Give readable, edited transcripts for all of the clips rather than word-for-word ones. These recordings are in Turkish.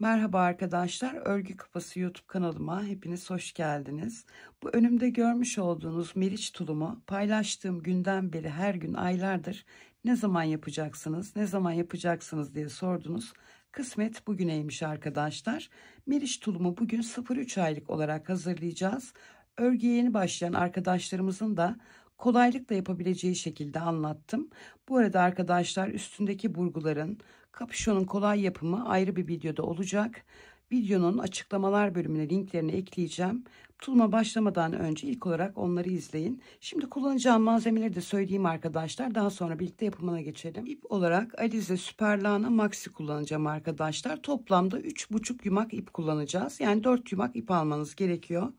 Merhaba arkadaşlar, Örgü Kafası YouTube kanalıma hepiniz hoş geldiniz. Bu önümde görmüş olduğunuz meriç tulumu paylaştığım günden beri her gün aylardır ne zaman yapacaksınız, ne zaman yapacaksınız diye sordunuz. Kısmet bugüneymiş arkadaşlar. Meriç tulumu bugün 0-3 aylık olarak hazırlayacağız. Örgüye yeni başlayan arkadaşlarımızın da kolaylıkla yapabileceği şekilde anlattım. Bu arada arkadaşlar üstündeki burguların, kapüşonun kolay yapımı ayrı bir videoda olacak. Videonun açıklamalar bölümüne linklerini ekleyeceğim. Tuluma başlamadan önce ilk olarak onları izleyin. Şimdi kullanacağım malzemeleri de söyleyeyim arkadaşlar. Daha sonra birlikte yapımına geçelim. İp olarak Alize Süperlana Maxi kullanacağım arkadaşlar. Toplamda 3,5 yumak ip kullanacağız. Yani 4 yumak ip almanız gerekiyor.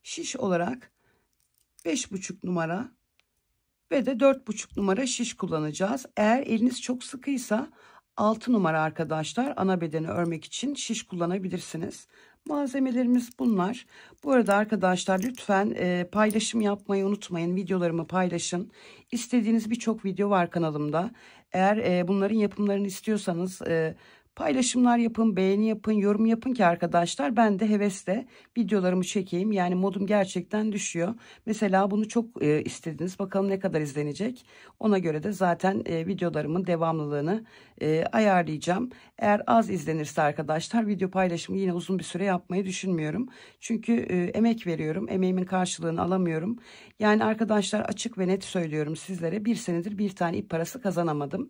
Şiş olarak 5,5 numara ve de 4,5 numara şiş kullanacağız. Eğer eliniz çok sıkıysa 6 numara arkadaşlar, ana bedeni örmek için şiş kullanabilirsiniz. Malzemelerimiz bunlar. Bu arada arkadaşlar lütfen paylaşım yapmayı unutmayın. Videolarımı paylaşın. İstediğiniz birçok video var kanalımda. Eğer bunların yapımlarını istiyorsanız paylaşımlar yapın, beğeni yapın, yorum yapın ki arkadaşlar ben de hevesle videolarımı çekeyim. Yani modum gerçekten düşüyor. Mesela bunu çok istediniz. Bakalım ne kadar izlenecek. Ona göre de zaten videolarımın devamlılığını ayarlayacağım. Eğer az izlenirse arkadaşlar video paylaşımı yine uzun bir süre yapmayı düşünmüyorum. Çünkü emek veriyorum. Emeğimin karşılığını alamıyorum. Yani arkadaşlar açık ve net söylüyorum sizlere. Bir senedir bir tane ip parası kazanamadım.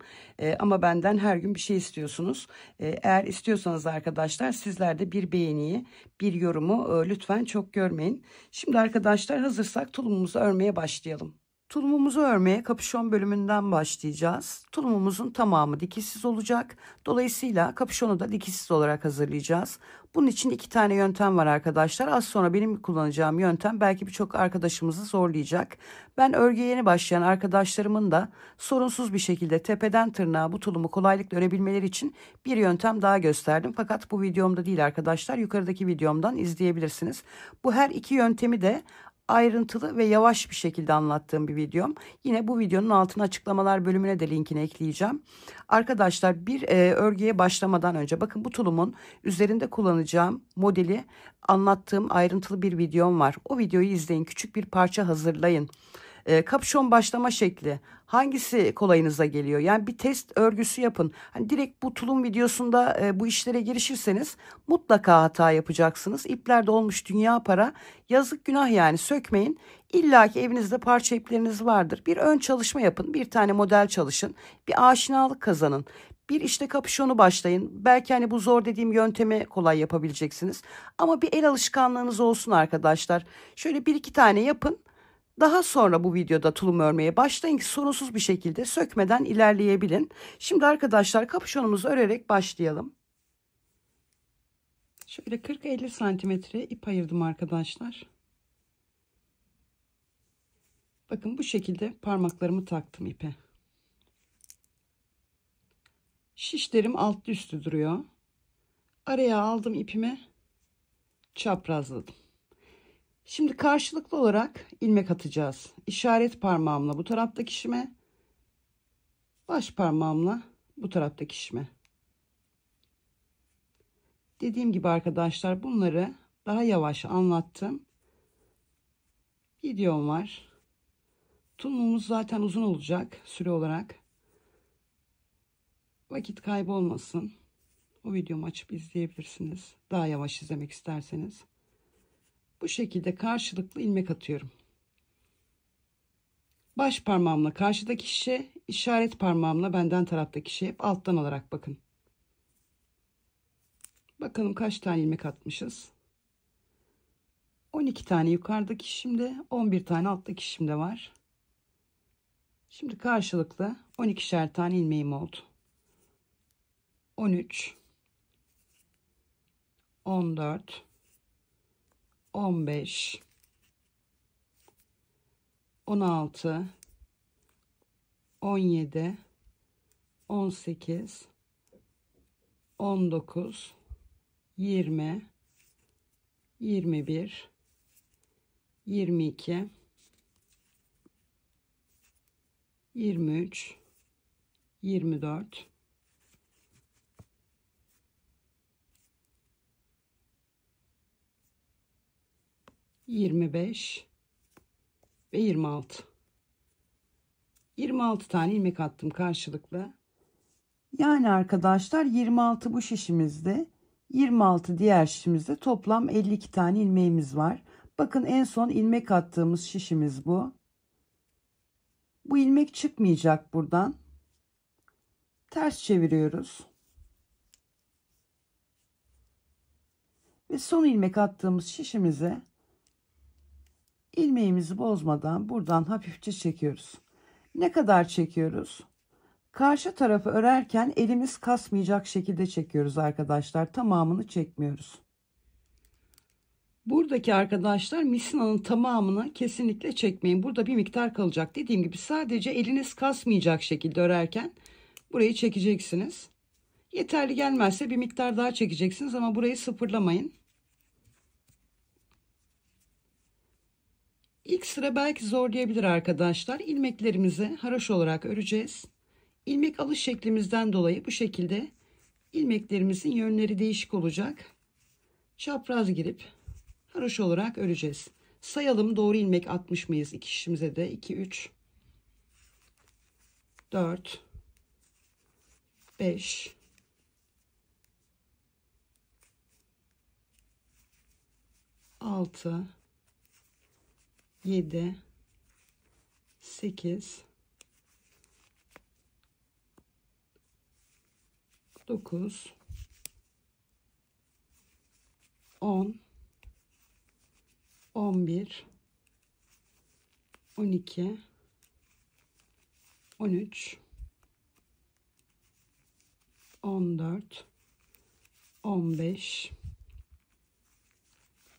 Ama benden her gün bir şey istiyorsunuz. Eğer istiyorsanız arkadaşlar sizler de bir beğeniyi, bir yorumu lütfen çok görmeyin. Şimdi arkadaşlar hazırsak tulumumuzu örmeye başlayalım. Tulumumuzu örmeye kapüşon bölümünden başlayacağız. Tulumumuzun tamamı dikişsiz olacak. Dolayısıyla kapüşonu da dikişsiz olarak hazırlayacağız. Bunun için 2 tane yöntem var arkadaşlar. Az sonra benim kullanacağım yöntem belki birçok arkadaşımızı zorlayacak. Ben örgüye yeni başlayan arkadaşlarımın da sorunsuz bir şekilde tepeden tırnağa bu tulumu kolaylıkla örebilmeleri için bir yöntem daha gösterdim. Fakat bu videomda değil arkadaşlar. Yukarıdaki videomdan izleyebilirsiniz. Bu her iki yöntemi de ayrıntılı ve yavaş bir şekilde anlattığım bir videom. Yine bu videonun altına açıklamalar bölümüne de linkini ekleyeceğim. Arkadaşlar bir örgüye başlamadan önce bakın bu tulumun üzerinde kullanacağım modeli anlattığım ayrıntılı bir videom var. O videoyu izleyin. Küçük bir parça hazırlayın. Kapşon başlama şekli hangisi kolayınıza geliyor? Yani bir test örgüsü yapın. Hani direkt bu tulum videosunda bu işlere girişirseniz mutlaka hata yapacaksınız. İpler de olmuş dünya para. Yazık günah yani sökmeyin. İlla ki evinizde parça ipleriniz vardır. Bir ön çalışma yapın. Bir tane model çalışın. Bir aşinalık kazanın. Bir işte kapüşonu başlayın. Belki hani bu zor dediğim yöntemi kolay yapabileceksiniz. Ama bir el alışkanlığınız olsun arkadaşlar. Şöyle bir iki tane yapın. Daha sonra bu videoda tulum örmeye başlayın ki sorunsuz bir şekilde sökmeden ilerleyebilin. Şimdi arkadaşlar kapüşonumuzu örerek başlayalım. Şöyle 40-50 santimetre ip ayırdım arkadaşlar. Bakın bu şekilde parmaklarımı taktım ipe. Şişlerim altlı üstü duruyor. Araya aldım ipimi, çaprazladım. Şimdi karşılıklı olarak ilmek atacağız. İşaret parmağımla bu taraftaki şişime, baş parmağımla bu taraftaki şişime. Dediğim gibi arkadaşlar bunları daha yavaş anlattım. Videom var. Tulumumuz zaten uzun olacak süre olarak. Vakit kaybolmasın. O videomu açıp izleyebilirsiniz. Daha yavaş izlemek isterseniz. Bu şekilde karşılıklı ilmek atıyorum. Baş parmağımla karşıdaki şişe, işaret parmağımla benden taraftaki şişe, hep alttan alarak bakın. Bakalım kaç tane ilmek atmışız. 12 tane yukarıdaki şişimde, 11 tane alttaki şişimde var. Şimdi karşılıklı 12'şer tane ilmeğim oldu. 13, 14, 15, 16, 17, 18, 19, 20, 21, 22, 23, 24, 25 ve 26. 26 tane ilmek attım karşılıklı. Yani arkadaşlar 26 bu şişimizde, 26 diğer şişimizde, toplam 52 tane ilmeğimiz var. Bakın en son ilmek attığımız şişimiz bu. Bu ilmek çıkmayacak buradan. Ters çeviriyoruz. Ve son ilmek attığımız şişimize ilmeğimizi bozmadan buradan hafifçe çekiyoruz. Ne kadar çekiyoruz? Karşı tarafı örerken elimiz kasmayacak şekilde çekiyoruz arkadaşlar. Tamamını çekmiyoruz. Buradaki arkadaşlar misinanın tamamını kesinlikle çekmeyin. Burada bir miktar kalacak. Dediğim gibi sadece eliniz kasmayacak şekilde örerken burayı çekeceksiniz. Yeterli gelmezse bir miktar daha çekeceksiniz ama burayı sıfırlamayın. İlk sıra belki zorlayabilir arkadaşlar. İlmeklerimizi haroş olarak öreceğiz. İlmek alış şeklimizden dolayı bu şekilde ilmeklerimizin yönleri değişik olacak. Çapraz girip haroş olarak öreceğiz. Sayalım, doğru ilmek atmış mıyız? İki şişimize de 2, 3, 4, 5, 6, 7, 8, 9, 10, 11, 12, 13, 14, 15,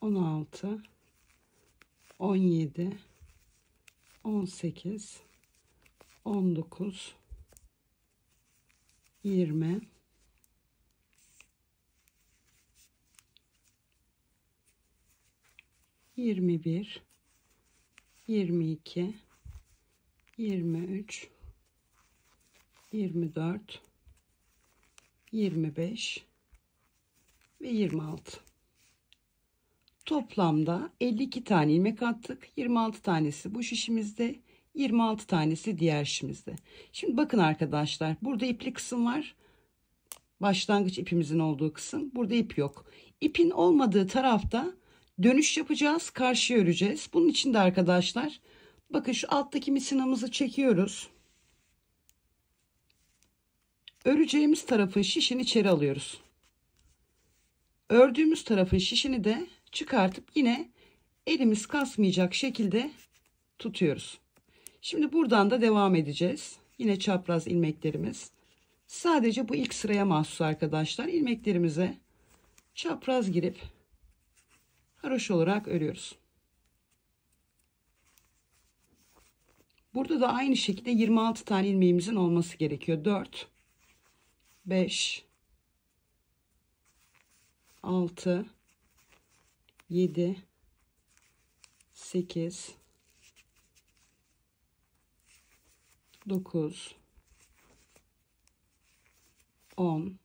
16, 17, 18, 19, 20, 21, 22, 23, 24, 25 ve 26. Toplamda 52 tane ilmek attık. 26 tanesi bu şişimizde, 26 tanesi diğer şişimizde. Şimdi bakın arkadaşlar, burada ipli kısım var. Başlangıç ipimizin olduğu kısım. Burada ip yok. İpin olmadığı tarafta dönüş yapacağız. Karşıya öreceğiz. Bunun için de arkadaşlar bakın şu alttaki misinamızı çekiyoruz. Öreceğimiz tarafın şişini içeri alıyoruz. Ördüğümüz tarafın şişini de çıkartıp yine elimiz kasmayacak şekilde tutuyoruz. Şimdi buradan da devam edeceğiz. Yine çapraz ilmeklerimiz. Sadece bu ilk sıraya mahsus arkadaşlar. İlmeklerimize çapraz girip haroş olarak örüyoruz. Burada da aynı şekilde 26 tane ilmeğimizin olması gerekiyor. 4, 5, 6, 7, 8, 9, 10,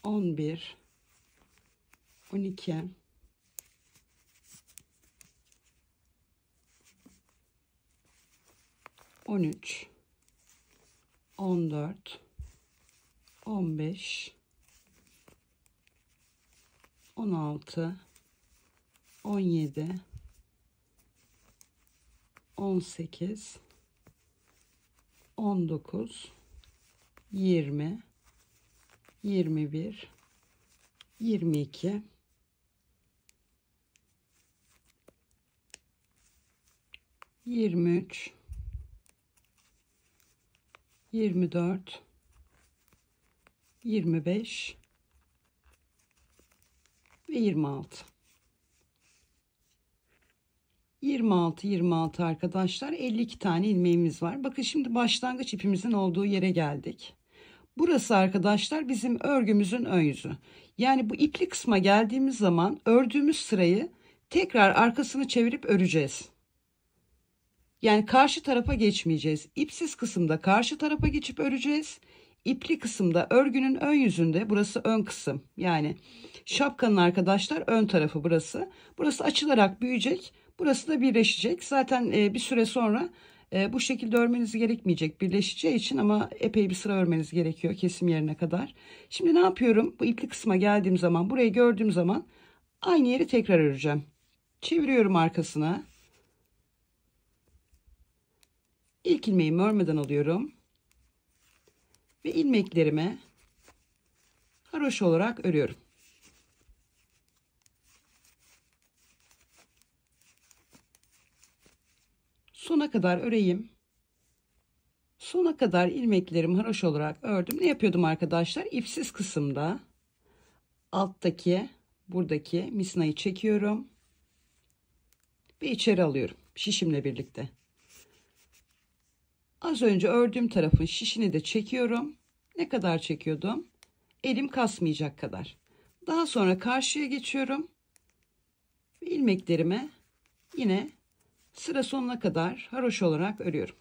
11, 12, 13, 14, 15, 16, 17, 18, 19, 20, 21, 22, 23, 24, 25 ve 26. 26 arkadaşlar, 52 tane ilmeğimiz var. Bakın şimdi başlangıç ipimizin olduğu yere geldik. Burası arkadaşlar bizim örgümüzün ön yüzü. Yani bu ipli kısma geldiğimiz zaman ördüğümüz sırayı tekrar arkasını çevirip öreceğiz. Yani karşı tarafa geçmeyeceğiz. İpsiz kısımda karşı tarafa geçip öreceğiz. İpli kısımda örgünün ön yüzünde, burası ön kısım. Yani şapkanın arkadaşlar ön tarafı burası. Burası açılarak büyüyecek. Burası da birleşecek. Zaten bir süre sonra bu şekilde örmeniz gerekmeyecek birleşeceği için, ama epey bir sıra örmeniz gerekiyor kesim yerine kadar. Şimdi ne yapıyorum? Bu ipli kısma geldiğim zaman, burayı gördüğüm zaman aynı yeri tekrar öreceğim. Çeviriyorum arkasına. İlk ilmeğimi örmeden alıyorum. Ve ilmeklerimi haroşa olarak örüyorum. Sona kadar öreyim. Sona kadar ilmeklerimi haroşa olarak ördüm. Ne yapıyordum arkadaşlar? İpsiz kısımda alttaki, buradaki misnayı çekiyorum ve içeri alıyorum şişimle birlikte. Az önce ördüğüm tarafın şişini de çekiyorum. Ne kadar çekiyordum? Elim kasmayacak kadar. Daha sonra karşıya geçiyorum ve ilmeklerimi yine sıra sonuna kadar haroşa olarak örüyorum.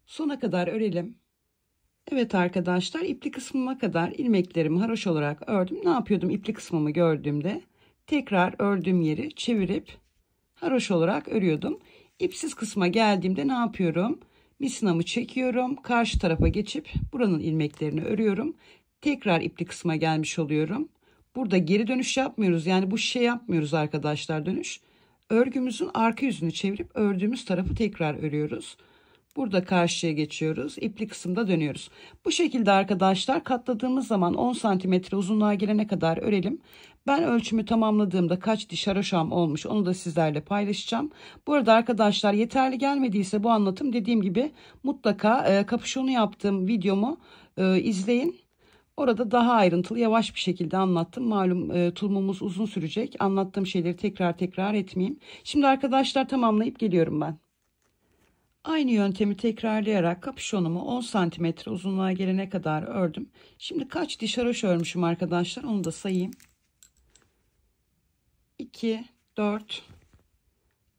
Sona kadar örelim. Evet arkadaşlar, ipli kısmıma kadar ilmeklerimi haroşa olarak ördüm. Ne yapıyordum ipli kısmımı gördüğümde? Tekrar ördüğüm yeri çevirip haroşa olarak örüyordum. İpsiz kısma geldiğimde ne yapıyorum? Misnamı çekiyorum. Karşı tarafa geçip buranın ilmeklerini örüyorum. Tekrar ipli kısma gelmiş oluyorum. Burada geri dönüş yapmıyoruz. Yani bu şey yapmıyoruz arkadaşlar, dönüş. Örgümüzün arka yüzünü çevirip ördüğümüz tarafı tekrar örüyoruz. Burada karşıya geçiyoruz. İpli kısımda dönüyoruz. Bu şekilde arkadaşlar katladığımız zaman 10 santimetre uzunluğa gelene kadar örelim. Ben ölçümü tamamladığımda kaç diş haroşam olmuş onu da sizlerle paylaşacağım. Bu arada arkadaşlar, yeterli gelmediyse bu anlatım, dediğim gibi mutlaka kapüşonu yaptığım videomu izleyin. Orada daha ayrıntılı, yavaş bir şekilde anlattım. Malum tulumumuz uzun sürecek. Anlattığım şeyleri tekrar etmeyeyim. Şimdi arkadaşlar tamamlayıp geliyorum ben. Aynı yöntemi tekrarlayarak kapüşonumu 10 santimetre uzunluğa gelene kadar ördüm. Şimdi kaç diş haroşa örmüşüm arkadaşlar, onu da sayayım. 2, 4,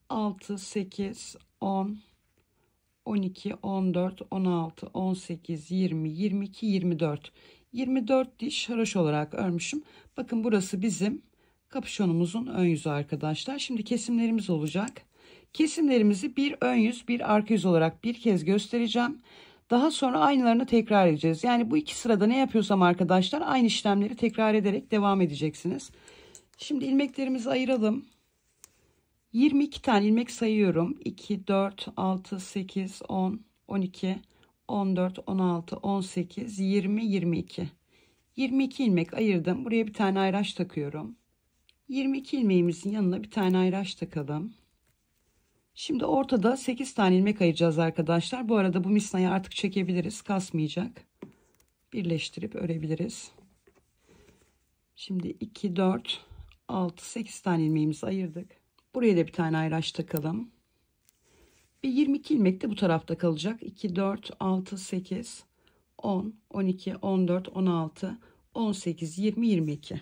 6, 8, 10, 12, 14, 16, 18, 20, 22, 24. 24 diş haroşa olarak örmüşüm. Bakın burası bizim kapüşonumuzun ön yüzü arkadaşlar. Şimdi kesimlerimiz olacak. Kesimlerimizi bir ön yüz bir arka yüz olarak bir kez göstereceğim. Daha sonra aynılarını tekrar edeceğiz. Yani bu iki sırada ne yapıyorsam arkadaşlar, aynı işlemleri tekrar ederek devam edeceksiniz. Şimdi ilmeklerimizi ayıralım. 22 tane ilmek sayıyorum. 2, 4, 6, 8, 10, 12, 14, 16, 18, 20, 22. 22 ilmek ayırdım. Buraya bir tane ayraç takıyorum. 22 ilmeğimizin yanına bir tane ayraç takalım. Şimdi ortada 8 tane ilmek ayıracağız arkadaşlar. Bu arada bu misnayı artık çekebiliriz. Kasmayacak. Birleştirip örebiliriz. Şimdi 2, 4, 6, 8 tane ilmeğimizi ayırdık. Buraya da bir tane ayraç takalım. Bir 22 ilmek de bu tarafta kalacak. 2, 4, 6, 8, 10, 12, 14, 16, 18, 20, 22.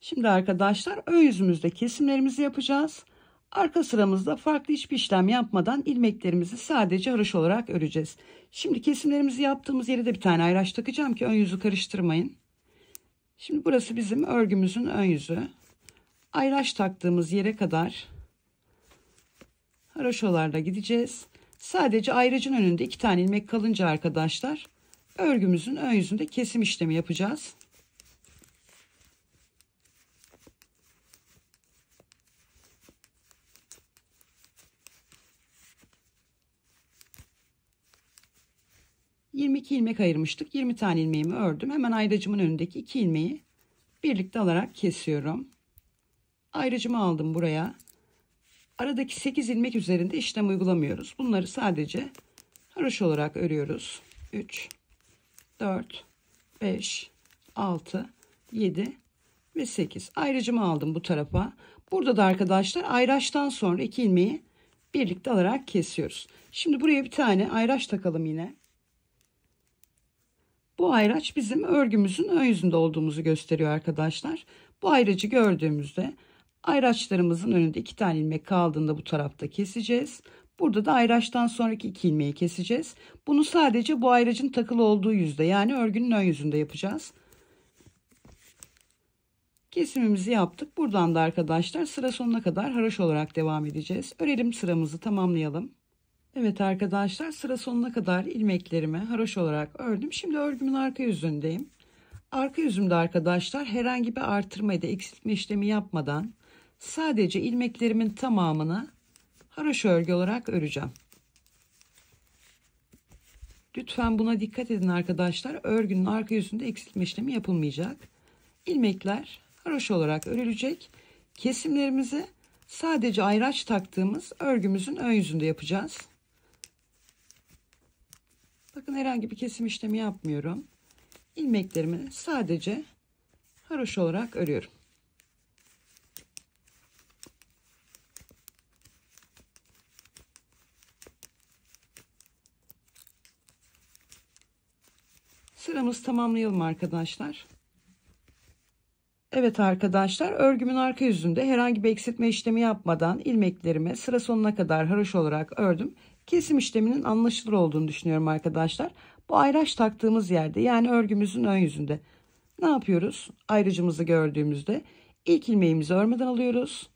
Şimdi arkadaşlar ön yüzümüzde kesimlerimizi yapacağız. Arka sıramızda farklı hiçbir işlem yapmadan ilmeklerimizi sadece haroşa olarak öreceğiz. Şimdi kesimlerimizi yaptığımız yere de bir tane ayraç takacağım ki ön yüzü karıştırmayın. Şimdi burası bizim örgümüzün ön yüzü. Ayraç taktığımız yere kadar haroşalarla gideceğiz. Sadece ayracın önünde 2 tane ilmek kalınca arkadaşlar örgümüzün ön yüzünde kesim işlemi yapacağız. ...22 ilmek ayırmıştık. 20 tane ilmeğimi ördüm. Hemen ayracımın önündeki 2 ilmeği birlikte alarak kesiyorum. Ayracımı aldım buraya. Aradaki 8 ilmek üzerinde işlem uygulamıyoruz. Bunları sadece haroşa olarak örüyoruz. 3, 4, 5, 6, 7 ve 8. Ayracımı aldım bu tarafa. Burada da arkadaşlar ayraçtan sonra 2 ilmeği birlikte alarak kesiyoruz. Şimdi buraya bir tane ayraç takalım yine. Bu ayraç bizim örgümüzün ön yüzünde olduğumuzu gösteriyor arkadaşlar. Bu ayracı gördüğümüzde ayraçlarımızın önünde 2 tane ilmek kaldığında bu tarafta keseceğiz. Burada da ayraçtan sonraki 2 ilmeği keseceğiz. Bunu sadece bu ayracın takılı olduğu yüzde, yani örgünün ön yüzünde yapacağız. Kesimimizi yaptık. Buradan da arkadaşlar sıra sonuna kadar haroşa olarak devam edeceğiz. Örelim, sıramızı tamamlayalım. Evet arkadaşlar, sıra sonuna kadar ilmeklerimi haroşa olarak ördüm. Şimdi örgümün arka yüzündeyim. Arka yüzümde arkadaşlar herhangi bir artırma ya da eksiltme işlemi yapmadan sadece ilmeklerimin tamamını haroşa örgü olarak öreceğim. Lütfen buna dikkat edin arkadaşlar. Örgünün arka yüzünde eksiltme işlemi yapılmayacak. İlmekler haroşa olarak örülecek. Kesimlerimizi sadece ayraç taktığımız örgümüzün ön yüzünde yapacağız. Bakın, herhangi bir kesim işlemi yapmıyorum. İlmeklerimi sadece haroşa olarak örüyorum. Sıramızı tamamlayalım arkadaşlar. Evet arkadaşlar, örgümün arka yüzünde herhangi bir eksiltme işlemi yapmadan ilmeklerimi sıra sonuna kadar haroşa olarak ördüm. Kesim işleminin anlaşılır olduğunu düşünüyorum arkadaşlar. Bu ayraç taktığımız yerde, yani örgümüzün ön yüzünde ne yapıyoruz? Ayracımızı gördüğümüzde ilk ilmeğimizi örmeden alıyoruz.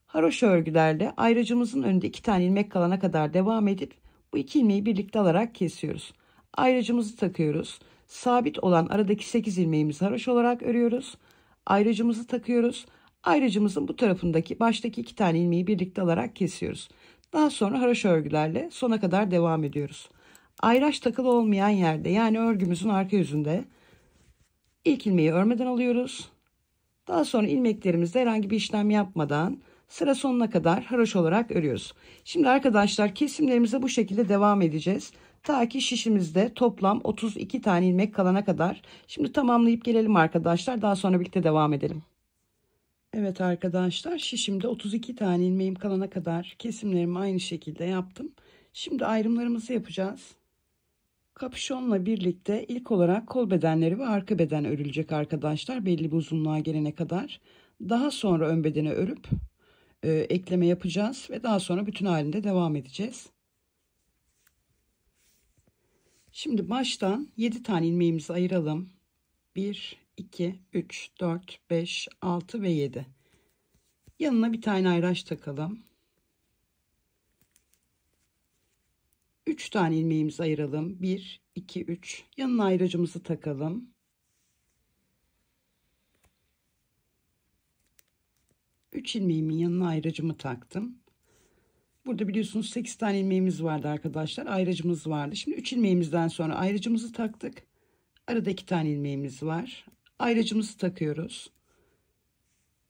Haroşa örgülerle ayracımızın önünde 2 tane ilmek kalana kadar devam edip bu 2 ilmeği birlikte alarak kesiyoruz. Ayracımızı takıyoruz. Sabit olan aradaki 8 ilmeğimizi haroşa olarak örüyoruz. Ayracımızı takıyoruz. Ayracımızın bu tarafındaki baştaki 2 tane ilmeği birlikte alarak kesiyoruz. Daha sonra haroşa örgülerle sona kadar devam ediyoruz. Ayraç takılı olmayan yerde, yani örgümüzün arka yüzünde ilk ilmeği örmeden alıyoruz. Daha sonra ilmeklerimizde herhangi bir işlem yapmadan sıra sonuna kadar haroşa olarak örüyoruz. Şimdi arkadaşlar, kesimlerimize bu şekilde devam edeceğiz. Ta ki şişimizde toplam 32 tane ilmek kalana kadar. Şimdi tamamlayıp gelelim arkadaşlar. Daha sonra birlikte devam edelim. Evet arkadaşlar, şişimde 32 tane ilmeğim kalana kadar kesimlerimi aynı şekilde yaptım. Şimdi ayrımlarımızı yapacağız. Kapüşonla birlikte ilk olarak kol bedenleri ve arka beden örülecek arkadaşlar, belli bir uzunluğa gelene kadar. Daha sonra ön bedeni örüp ekleme yapacağız ve daha sonra bütün halinde devam edeceğiz. Şimdi baştan 7 tane ilmeğimizi ayıralım. 1, 2, 3, 4, 5, 6 ve 7. Yanına bir tane ayraç takalım. 3 tane ilmeğimizi ayıralım. 1, 2, 3. Yanına ayracımızı takalım. 3 ilmeğimin yanına ayracımı taktım. Burada biliyorsunuz 8 tane ilmeğimiz vardı arkadaşlar. Ayracımız vardı. Şimdi 3 ilmeğimizden sonra ayracımızı taktık. Arada 2 tane ilmeğimiz var. Ayracımızı takıyoruz.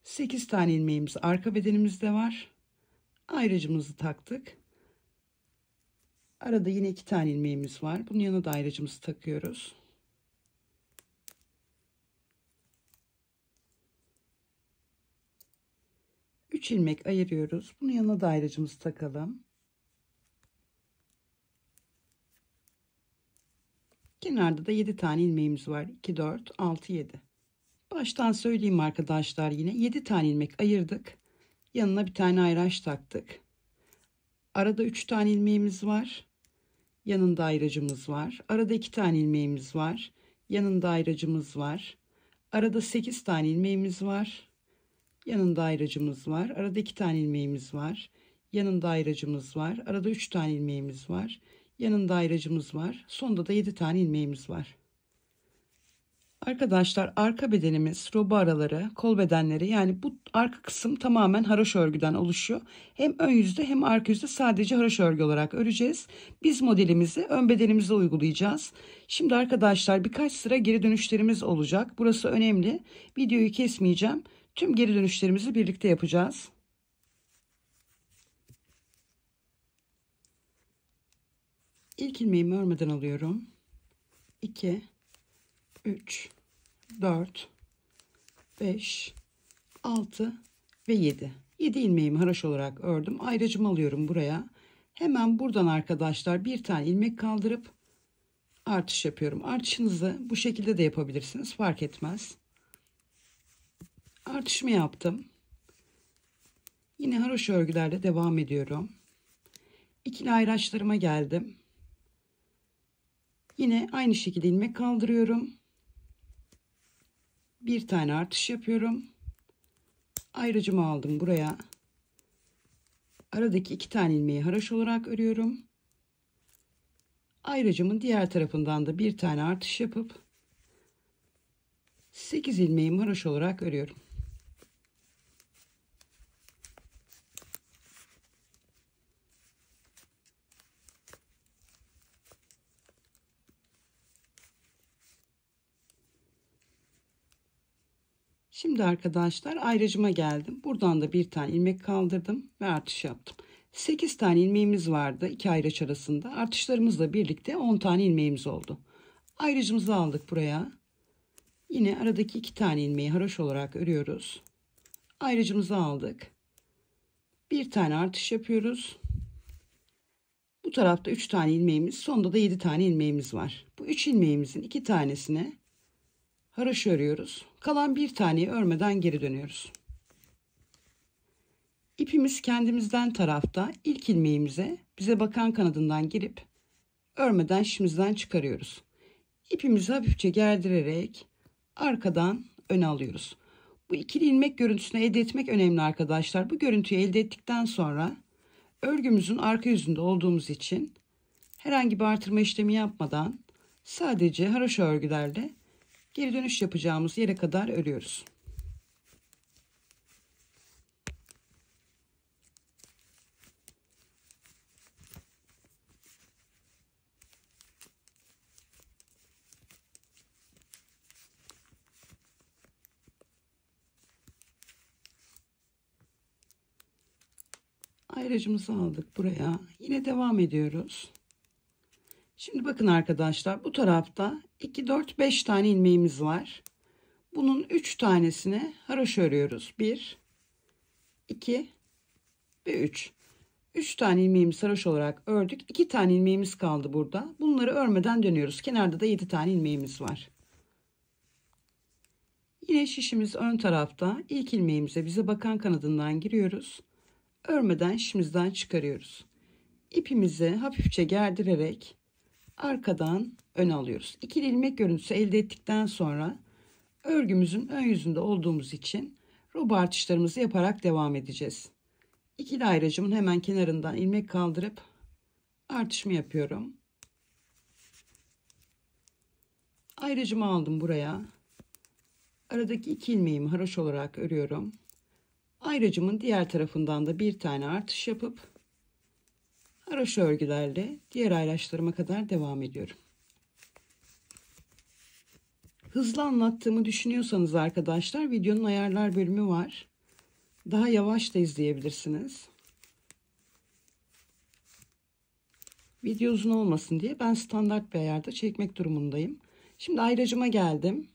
8 tane ilmeğimiz arka bedenimizde var. Ayracımızı taktık. Arada yine 2 tane ilmeğimiz var. Bunun yanına da ayracımızı takıyoruz. Üç ilmek ayırıyoruz. Bunun yanına da ayracımızı takalım. Kenarda da 7 tane ilmeğimiz var. 2, 4, 6, 7. Baştan söyleyeyim arkadaşlar, yine 7 tane ilmek ayırdık. Yanına bir tane ayraç taktık. Arada 3 tane ilmeğimiz var. Yanında ayracımız var. Arada 2 tane ilmeğimiz var. Yanında ayracımız var. Arada 8 tane ilmeğimiz var. Yanında ayracımız var. Arada 2 tane ilmeğimiz var. Yanında ayracımız var. Arada 3 tane ilmeğimiz var. Yanında ayracımız var. Sonda da 7 tane ilmeğimiz var. Arkadaşlar, arka bedenimiz, roba araları, kol bedenleri, yani bu arka kısım tamamen haroşa örgüden oluşuyor. Hem ön yüzde hem arka yüzde sadece haroşa örgü olarak öreceğiz. Biz modelimizi ön bedenimize uygulayacağız. Şimdi arkadaşlar, birkaç sıra geri dönüşlerimiz olacak. Burası önemli. Videoyu kesmeyeceğim. Tüm geri dönüşlerimizi birlikte yapacağız. İlk ilmeğimi örmeden alıyorum. 2, 3, 4, 5, 6 ve 7. 7 ilmeğimi haroşa olarak ördüm. Ayracımı alıyorum buraya. Hemen buradan arkadaşlar bir tane ilmek kaldırıp artış yapıyorum. Artışınızı bu şekilde de yapabilirsiniz. Fark etmez. Artışımı yaptım. Yine haroşa örgülerle devam ediyorum. İkili ayraçlarıma geldim. Yine aynı şekilde ilmek kaldırıyorum. Bir tane artış yapıyorum. Ayracımı aldım buraya. Aradaki 2 tane ilmeği haroş olarak örüyorum. Ayracımın diğer tarafından da bir tane artış yapıp 8 ilmeğimi haroş olarak örüyorum. Şimdi arkadaşlar ayracıma geldim. Buradan da bir tane ilmek kaldırdım ve artış yaptım. 8 tane ilmeğimiz vardı iki ayraç arasında. Artışlarımızla birlikte 10 tane ilmeğimiz oldu. Ayracımızı aldık buraya. Yine aradaki 2 tane ilmeği haroş olarak örüyoruz. Ayracımızı aldık. Bir tane artış yapıyoruz. Bu tarafta 3 tane ilmeğimiz, sonda da 7 tane ilmeğimiz var. Bu 3 ilmeğimizin 2 tanesine haroş örüyoruz. Kalan bir taneyi örmeden geri dönüyoruz. İpimiz kendimizden tarafta, ilk ilmeğimize bize bakan kanadından girip örmeden şimdiden çıkarıyoruz. İpimizi hafifçe gerdirerek arkadan öne alıyoruz. Bu ikili ilmek görüntüsünü elde etmek önemli arkadaşlar. Bu görüntüyü elde ettikten sonra örgümüzün arka yüzünde olduğumuz için herhangi bir artırma işlemi yapmadan sadece haroşa örgülerle geri dönüş yapacağımız yere kadar örüyoruz. Ayracımızı aldık buraya. Yine devam ediyoruz. Şimdi bakın arkadaşlar, bu tarafta 2, 4, 5 tane ilmeğimiz var. Bunun 3 tanesine haroşa örüyoruz. 1, 2 ve 3. 3 tane ilmeğimizi haroş olarak ördük. 2 tane ilmeğimiz kaldı burada. Bunları örmeden dönüyoruz. Kenarda da 7 tane ilmeğimiz var. Yine şişimiz ön tarafta. İlk ilmeğimize bize bakan kanadından giriyoruz. Örmeden şişimizden çıkarıyoruz. İpimizi hafifçe gerdirerek arkadan öne alıyoruz. İkili ilmek görüntüsü elde ettikten sonra örgümüzün ön yüzünde olduğumuz için roba artışlarımızı yaparak devam edeceğiz. İkili ayracımın hemen kenarından ilmek kaldırıp artışımı yapıyorum. Ayracımı aldım buraya. Aradaki 2 ilmeğimi haroş olarak örüyorum. Ayracımın diğer tarafından da bir tane artış yapıp haroşa örgülerle diğer ayraçlarıma kadar devam ediyorum. Hızlı anlattığımı düşünüyorsanız arkadaşlar, videonun ayarlar bölümü var. Daha yavaş da izleyebilirsiniz. Video uzun olmasın diye ben standart bir ayarda çekmek durumundayım. Şimdi ayracıma geldim.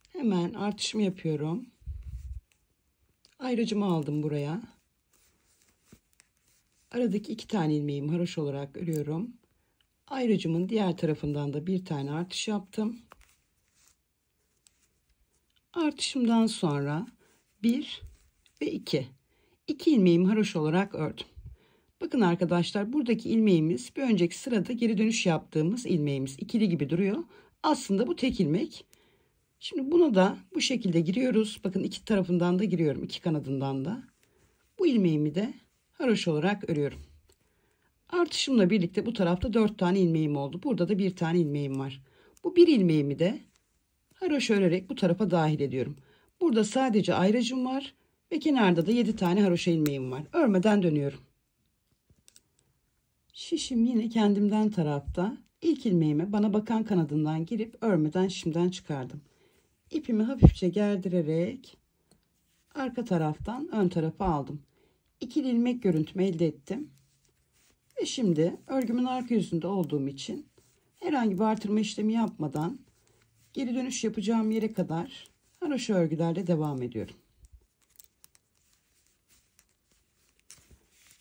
Hemen artışımı yapıyorum. Ayracımı aldım buraya. Aradaki 2 tane ilmeğimi haroş olarak örüyorum. Ayracımın diğer tarafından da bir tane artış yaptım. Artışımdan sonra 1 ve 2. 2 ilmeğimi haroş olarak ördüm. Bakın arkadaşlar, buradaki ilmeğimiz bir önceki sırada geri dönüş yaptığımız ilmeğimiz. İkili gibi duruyor. Aslında bu tek ilmek. Şimdi buna da bu şekilde giriyoruz. Bakın iki tarafından da giriyorum. İki kanadından da. Bu ilmeğimi de haroş olarak örüyorum. Artışımla birlikte bu tarafta 4 tane ilmeğim oldu. Burada da bir tane ilmeğim var. Bu bir ilmeğimi de haroşa örerek bu tarafa dahil ediyorum. Burada sadece ayracım var ve kenarda da 7 tane haroşa ilmeğim var. Örmeden dönüyorum. Şişim yine kendimden tarafta. İlk ilmeğime bana bakan kanadından girip örmeden şimdiden çıkardım. İpimi hafifçe gerdirerek arka taraftan ön tarafa aldım. İkili ilmek görüntümü elde ettim. Ve şimdi örgümün arka yüzünde olduğum için herhangi bir artırma işlemi yapmadan geri dönüş yapacağım yere kadar haroşa örgülerle devam ediyorum.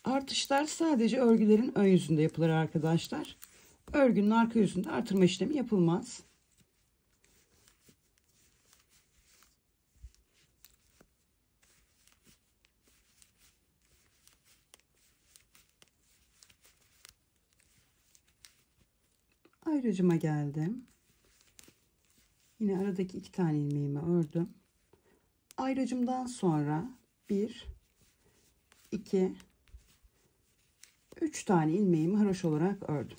Artışlar sadece örgülerin ön yüzünde yapılır arkadaşlar. Örgünün arka yüzünde artırma işlemi yapılmaz. Ayracıma geldim. Yine aradaki 2 tane ilmeğimi ördüm. Ayracımdan sonra 1, 2, 3 tane ilmeğimi haroşa olarak ördüm.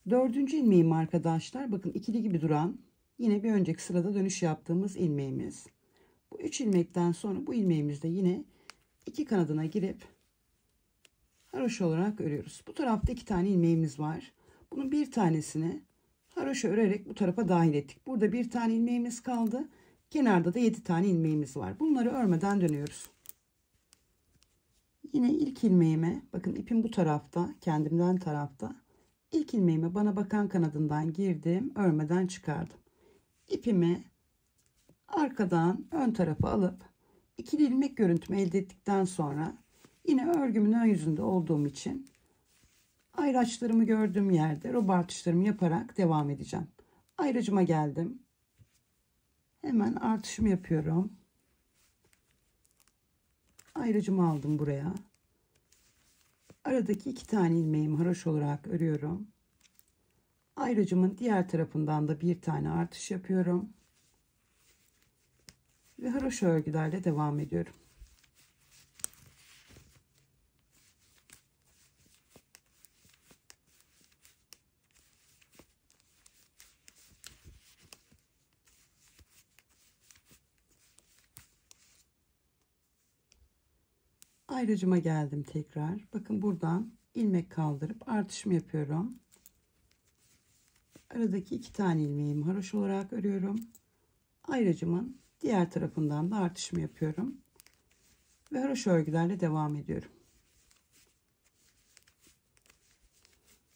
4. ilmeğim arkadaşlar, bakın ikili gibi duran, yine bir önceki sırada dönüş yaptığımız ilmeğimiz. Bu 3 ilmekten sonra bu ilmeğimizde yine 2 kanadına girip haroşa olarak örüyoruz. Bu tarafta 2 tane ilmeğimiz var. Bunun bir tanesini haroşa örerek bu tarafa dahil ettik. Burada bir tane ilmeğimiz kaldı. Kenarda da 7 tane ilmeğimiz var. Bunları örmeden dönüyoruz. Yine ilk ilmeğime, bakın ipim bu tarafta, kendimden tarafta. İlk ilmeğime bana bakan kanadından girdim, örmeden çıkardım. İpimi arkadan ön tarafa alıp ikili ilmek görüntümü elde ettikten sonra yine örgümün ön yüzünde olduğum için ayraçlarımı gördüğüm yerde rob artışlarımı yaparak devam edeceğim. Ayracıma geldim. Hemen artışımı yapıyorum. Ayracımı aldım buraya. Aradaki 2 tane ilmeğimi haroşa olarak örüyorum. Ayracımın diğer tarafından da bir tane artış yapıyorum. Ve haroşa örgülerle devam ediyorum. Ayracıma geldim tekrar. Bakın buradan ilmek kaldırıp artışımı yapıyorum. Aradaki 2 tane ilmeğimi haroşa olarak örüyorum. Ayracımın diğer tarafından da artışımı yapıyorum. Ve haroşa örgülerle devam ediyorum.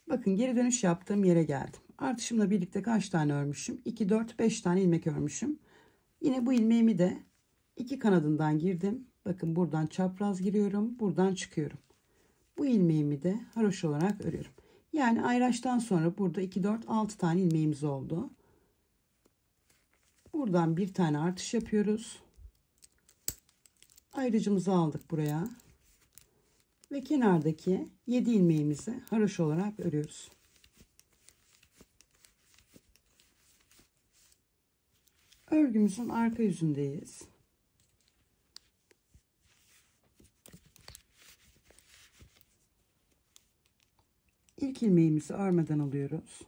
Bakın geri dönüş yaptığım yere geldim. Artışımla birlikte kaç tane örmüşüm? 2, 4, 5 tane ilmek örmüşüm. Yine bu ilmeğimi de 2 kanadından girdim. Bakın buradan çapraz giriyorum. Buradan çıkıyorum. Bu ilmeğimi de haroşa olarak örüyorum. Yani ayraçtan sonra burada 2, 4, 6 tane ilmeğimiz oldu. Buradan bir tane artış yapıyoruz. Ayrıcımızı aldık buraya. Ve kenardaki 7 ilmeğimizi haroşa olarak örüyoruz. Örgümüzün arka yüzündeyiz. İlk ilmeğimizi örmeden alıyoruz.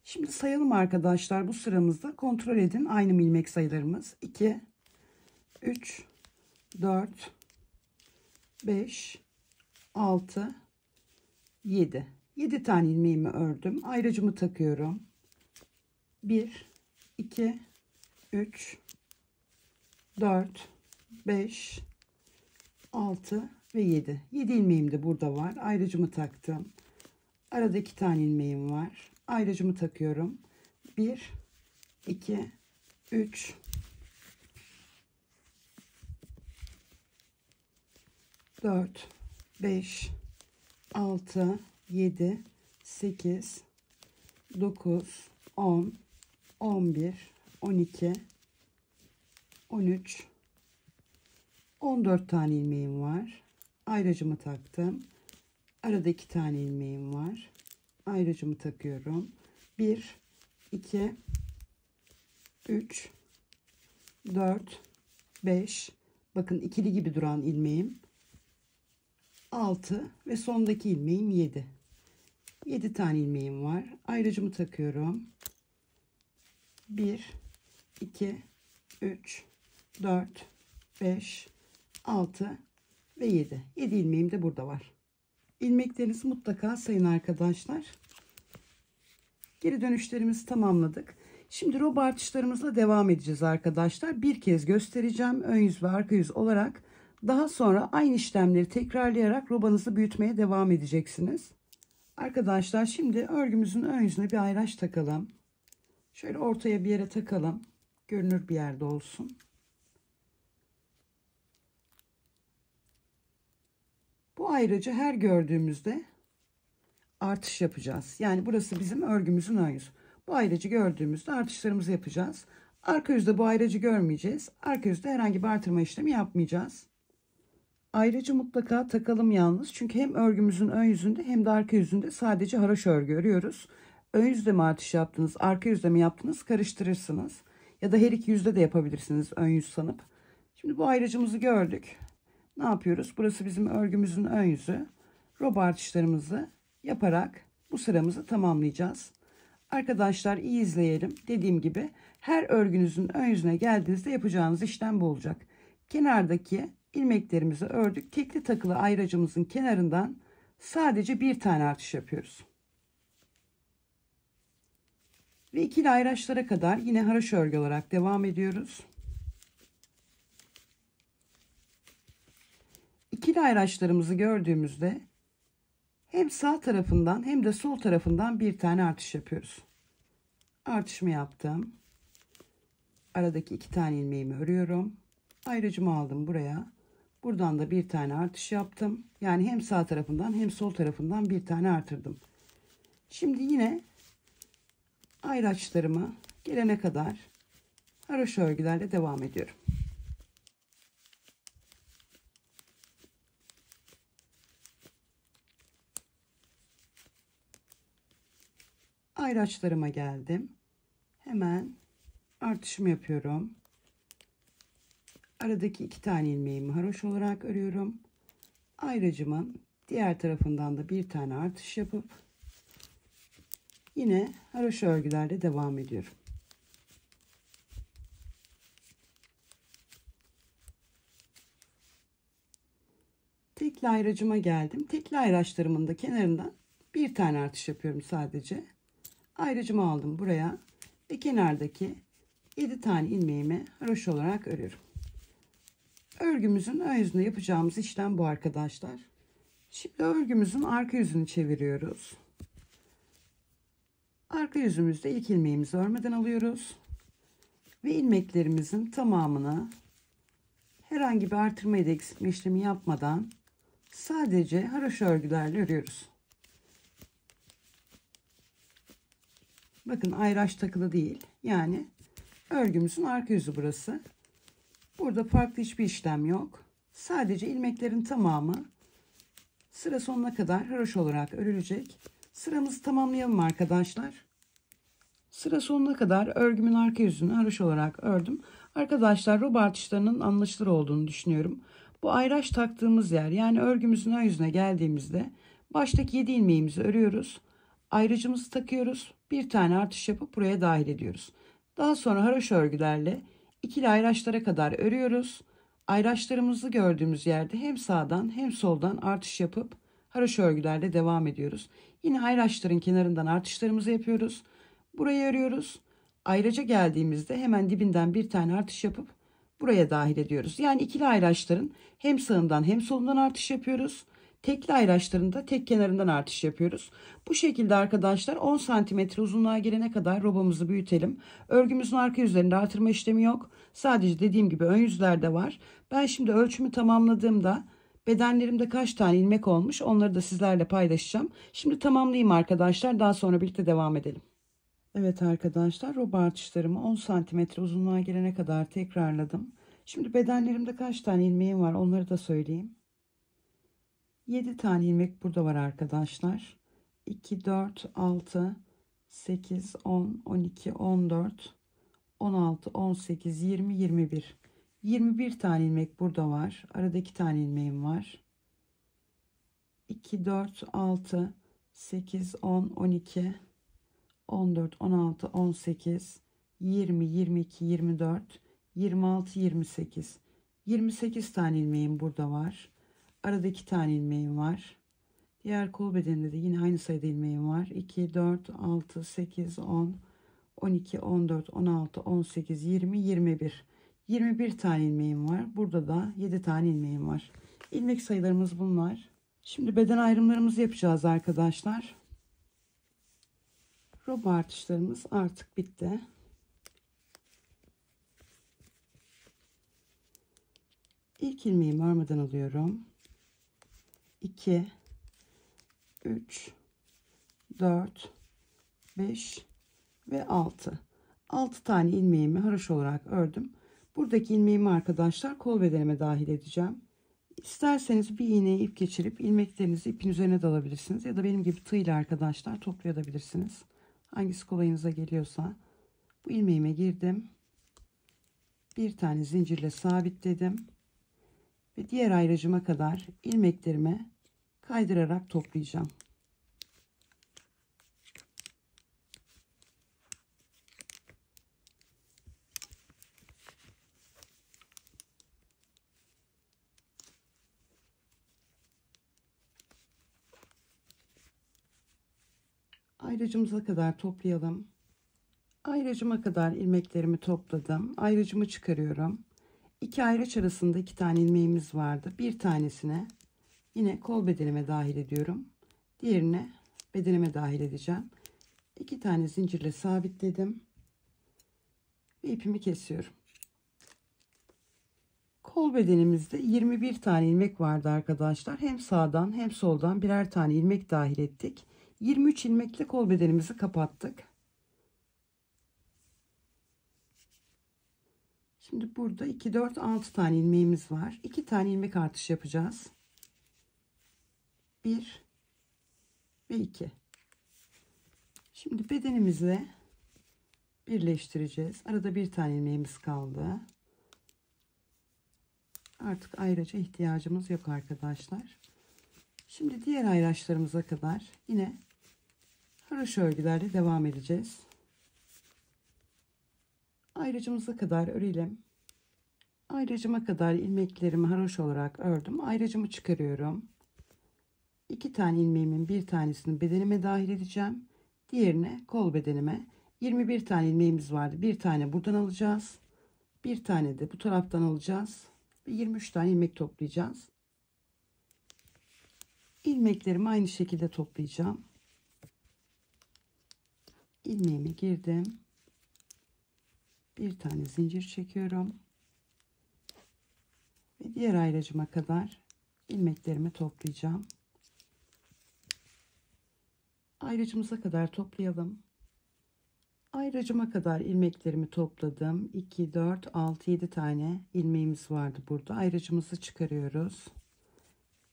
Şimdi sayalım arkadaşlar, bu sıramızda kontrol edin aynı mı ilmek sayılarımız? 2, 3, 4, 5, 6, 7. 7 tane ilmeğimi ördüm. Ayracımı takıyorum. 1, 2, 3, 4, 5, 6 ve 7. 7 ilmeğim de burada var. Ayracımı taktım. Arada 2 tane ilmeğim var. Ayracımı takıyorum. 1, 2, 3, 4, 5, 6, 7, 8, 9, 10, 11, 12, 13, 14 tane ilmeğim var. Ayracımı taktım. Arada 2 tane ilmeğim var. Ayracımı takıyorum. 1, 2, 3, 4, 5. Bakın ikili gibi duran ilmeğim 6 ve sondaki ilmeğim 7. 7 tane ilmeğim var. Ayracımı takıyorum. 1, 2, 3, 4, 5, 6 ve 7. 7 ilmeğim de burada var. İlmeklerinizi mutlaka sayın arkadaşlar. Geri dönüşlerimizi tamamladık. Şimdi rob artışlarımızla devam edeceğiz arkadaşlar. Bir kez göstereceğim ön yüz ve arka yüz olarak. Daha sonra aynı işlemleri tekrarlayarak robanızı büyütmeye devam edeceksiniz. Arkadaşlar şimdi örgümüzün ön yüzüne bir ayraç takalım. Şöyle ortaya bir yere takalım. Görünür bir yerde olsun. Bu ayracı her gördüğümüzde artış yapacağız. Yani burası bizim örgümüzün ön yüzü. Bu ayracı gördüğümüzde artışlarımızı yapacağız. Arka yüzde bu ayracı görmeyeceğiz. Arka yüzde herhangi bir artırma işlemi yapmayacağız. Ayracı mutlaka takalım yalnız. Çünkü hem örgümüzün ön yüzünde hem de arka yüzünde sadece haroşa örgü örüyoruz. ön yüzde mi artış yaptınız, arka yüzde mi yaptınız karıştırırsınız. Ya da her iki yüzde de yapabilirsiniz ön yüz sanıp. Şimdi bu ayracımızı gördük. Ne yapıyoruz? Burası bizim örgümüzün ön yüzü. Roba artışlarımızı yaparak bu sıramızı tamamlayacağız. Arkadaşlar iyi izleyelim. Dediğim gibi her örgünüzün ön yüzüne geldiğinizde yapacağınız işlem bu olacak. Kenardaki ilmeklerimizi ördük. Tekli takılı ayracımızın kenarından sadece bir tane artış yapıyoruz. Ve ikili ayraçlara kadar yine haroşa örgü olarak devam ediyoruz. İkili ayraçlarımızı gördüğümüzde hem sağ tarafından hem de sol tarafından bir tane artış yapıyoruz. Artışımı yaptım. Aradaki iki tane ilmeğimi örüyorum. Ayracımı aldım buraya. Buradan da bir tane artış yaptım. Yani hem sağ tarafından hem sol tarafından bir tane artırdım. Şimdi yine ayraçlarımı gelene kadar haroşa örgülerle devam ediyorum. Ayraçlarıma geldim. Hemen artışımı yapıyorum. Aradaki iki tane ilmeğimi haroşa olarak örüyorum. Ayracımın diğer tarafından da bir tane artış yapıp yine haroşa örgülerle devam ediyorum. Tekli ayracıma geldim. Tekli ayraçlarımın da kenarından bir tane artış yapıyorum sadece. Ayracımı aldım buraya ve kenardaki 7 tane ilmeğimi haroşa olarak örüyorum. Örgümüzün ön yüzünde yapacağımız işlem bu arkadaşlar. Şimdi örgümüzün arka yüzünü çeviriyoruz. Arka yüzümüzde ilk ilmeğimizi örmeden alıyoruz. Ve ilmeklerimizin tamamını herhangi bir artırma ya da eksiltme işlemi yapmadan sadece haroşa örgülerle örüyoruz. Bakın ayraç takılı değil. Yani örgümüzün arka yüzü burası. Burada farklı hiçbir işlem yok. Sadece ilmeklerin tamamı sıra sonuna kadar haroşa olarak örülecek. Sıramızı tamamlayalım arkadaşlar. Sıra sonuna kadar örgümün arka yüzünü haroşa olarak ördüm. Arkadaşlar roba artışlarının anlaşılır olduğunu düşünüyorum. Bu ayraç taktığımız yer, yani örgümüzün ön yüzüne geldiğimizde baştaki 7 ilmeğimizi örüyoruz. Ayracımızı takıyoruz. Bir tane artış yapıp buraya dahil ediyoruz. Daha sonra haroşa örgülerle ikili ayraçlara kadar örüyoruz. Ayraçlarımızı gördüğümüz yerde hem sağdan hem soldan artış yapıp haroşa örgülerle devam ediyoruz. Yine ayraçların kenarından artışlarımızı yapıyoruz. Burayı örüyoruz. Ayraca geldiğimizde hemen dibinden bir tane artış yapıp buraya dahil ediyoruz. Yani ikili ayraçların hem sağından hem solundan artış yapıyoruz. Tekli ayraçların da tek kenarından artış yapıyoruz. Bu şekilde arkadaşlar 10 santimetre uzunluğa gelene kadar robamızı büyütelim. Örgümüzün arka yüzlerinde artırma işlemi yok. Sadece dediğim gibi ön yüzlerde var. Ben şimdi ölçümü tamamladığımda bedenlerimde kaç tane ilmek olmuş onları da sizlerle paylaşacağım. Şimdi tamamlayayım arkadaşlar. Daha sonra birlikte devam edelim. Evet arkadaşlar, roba artışlarımı 10 santimetre uzunluğa gelene kadar tekrarladım. Şimdi bedenlerimde kaç tane ilmeğim var onları da söyleyeyim. 7 tane ilmek burada var arkadaşlar. 2, 4, 6, 8, 10, 12, 14, 16, 18, 20, 21. 21 tane ilmek burada var. Arada 2 tane ilmeğim var. 2, 4, 6, 8, 10, 12, 14, 16, 18, 20, 22, 24, 26, 28. 28 tane ilmeğim burada var. Arada 2 tane ilmeğim var. Diğer kol bedeninde de yine aynı sayıda ilmeğim var. 2, 4, 6, 8, 10, 12, 14, 16, 18, 20, 21. 21 tane ilmeğim var. Burada da 7 tane ilmeğim var. İlmek sayılarımız bunlar. Şimdi beden ayrımlarımızı yapacağız arkadaşlar. Roba artışlarımız artık bitti. İlk ilmeğimi örmeden alıyorum. 2, 3, 4, 5 ve 6. 6 tane ilmeğimi haroşa olarak ördüm. Buradaki ilmeğimi arkadaşlar kol bedenime dahil edeceğim. İsterseniz bir iğneye ip geçirip ilmeklerinizi ipin üzerine de alabilirsiniz. Ya da benim gibi tığ ile arkadaşlar toplayabilirsiniz. Hangisi kolayınıza geliyorsa. Bu ilmeğime girdim. Bir tane zincirle sabitledim. Ve diğer ayracıma kadar ilmeklerimi kaydırarak toplayacağım. Ayracımıza kadar toplayalım. Ayracıma kadar ilmeklerimi topladım. Ayracımı çıkarıyorum. İki ayraç arasında 2 tane ilmeğimiz vardı. Bir tanesine yine kol bedenime dahil ediyorum. Diğerine bedenime dahil edeceğim. 2 tane zincirle sabitledim. Ve ipimi kesiyorum. Kol bedenimizde 21 tane ilmek vardı arkadaşlar. Hem sağdan hem soldan birer tane ilmek dahil ettik. 23 ilmekle kol bedenimizi kapattık. Şimdi burada 2, 4, 6 tane ilmeğimiz var. 2 tane ilmek artış yapacağız. 1 ve 2. Şimdi bedenimizi birleştireceğiz. Arada bir tane ilmeğimiz kaldı. Artık ayraca ihtiyacımız yok arkadaşlar. Şimdi diğer ayraçlarımıza kadar yine haroşa örgülerle devam edeceğiz. Ayracımıza kadar örelim. Ayracıma kadar ilmeklerimi haroşa olarak ördüm. Ayracımı çıkarıyorum. 2 tane ilmeğimin bir tanesini bedenime dahil edeceğim. Diğerine kol bedenime. 21 tane ilmeğimiz vardı. Bir tane buradan alacağız. Bir tane de bu taraftan alacağız. Ve 23 tane ilmek toplayacağız. İlmeklerimi aynı şekilde toplayacağım. İlmeğime girdim. Bir tane zincir çekiyorum. Ve diğer ayracıma kadar ilmeklerimi toplayacağım. Ayracımıza kadar toplayalım. Ayracıma kadar ilmeklerimi topladım. 2, 4, 6, 7 tane ilmeğimiz vardı burada. Ayracımızı çıkarıyoruz.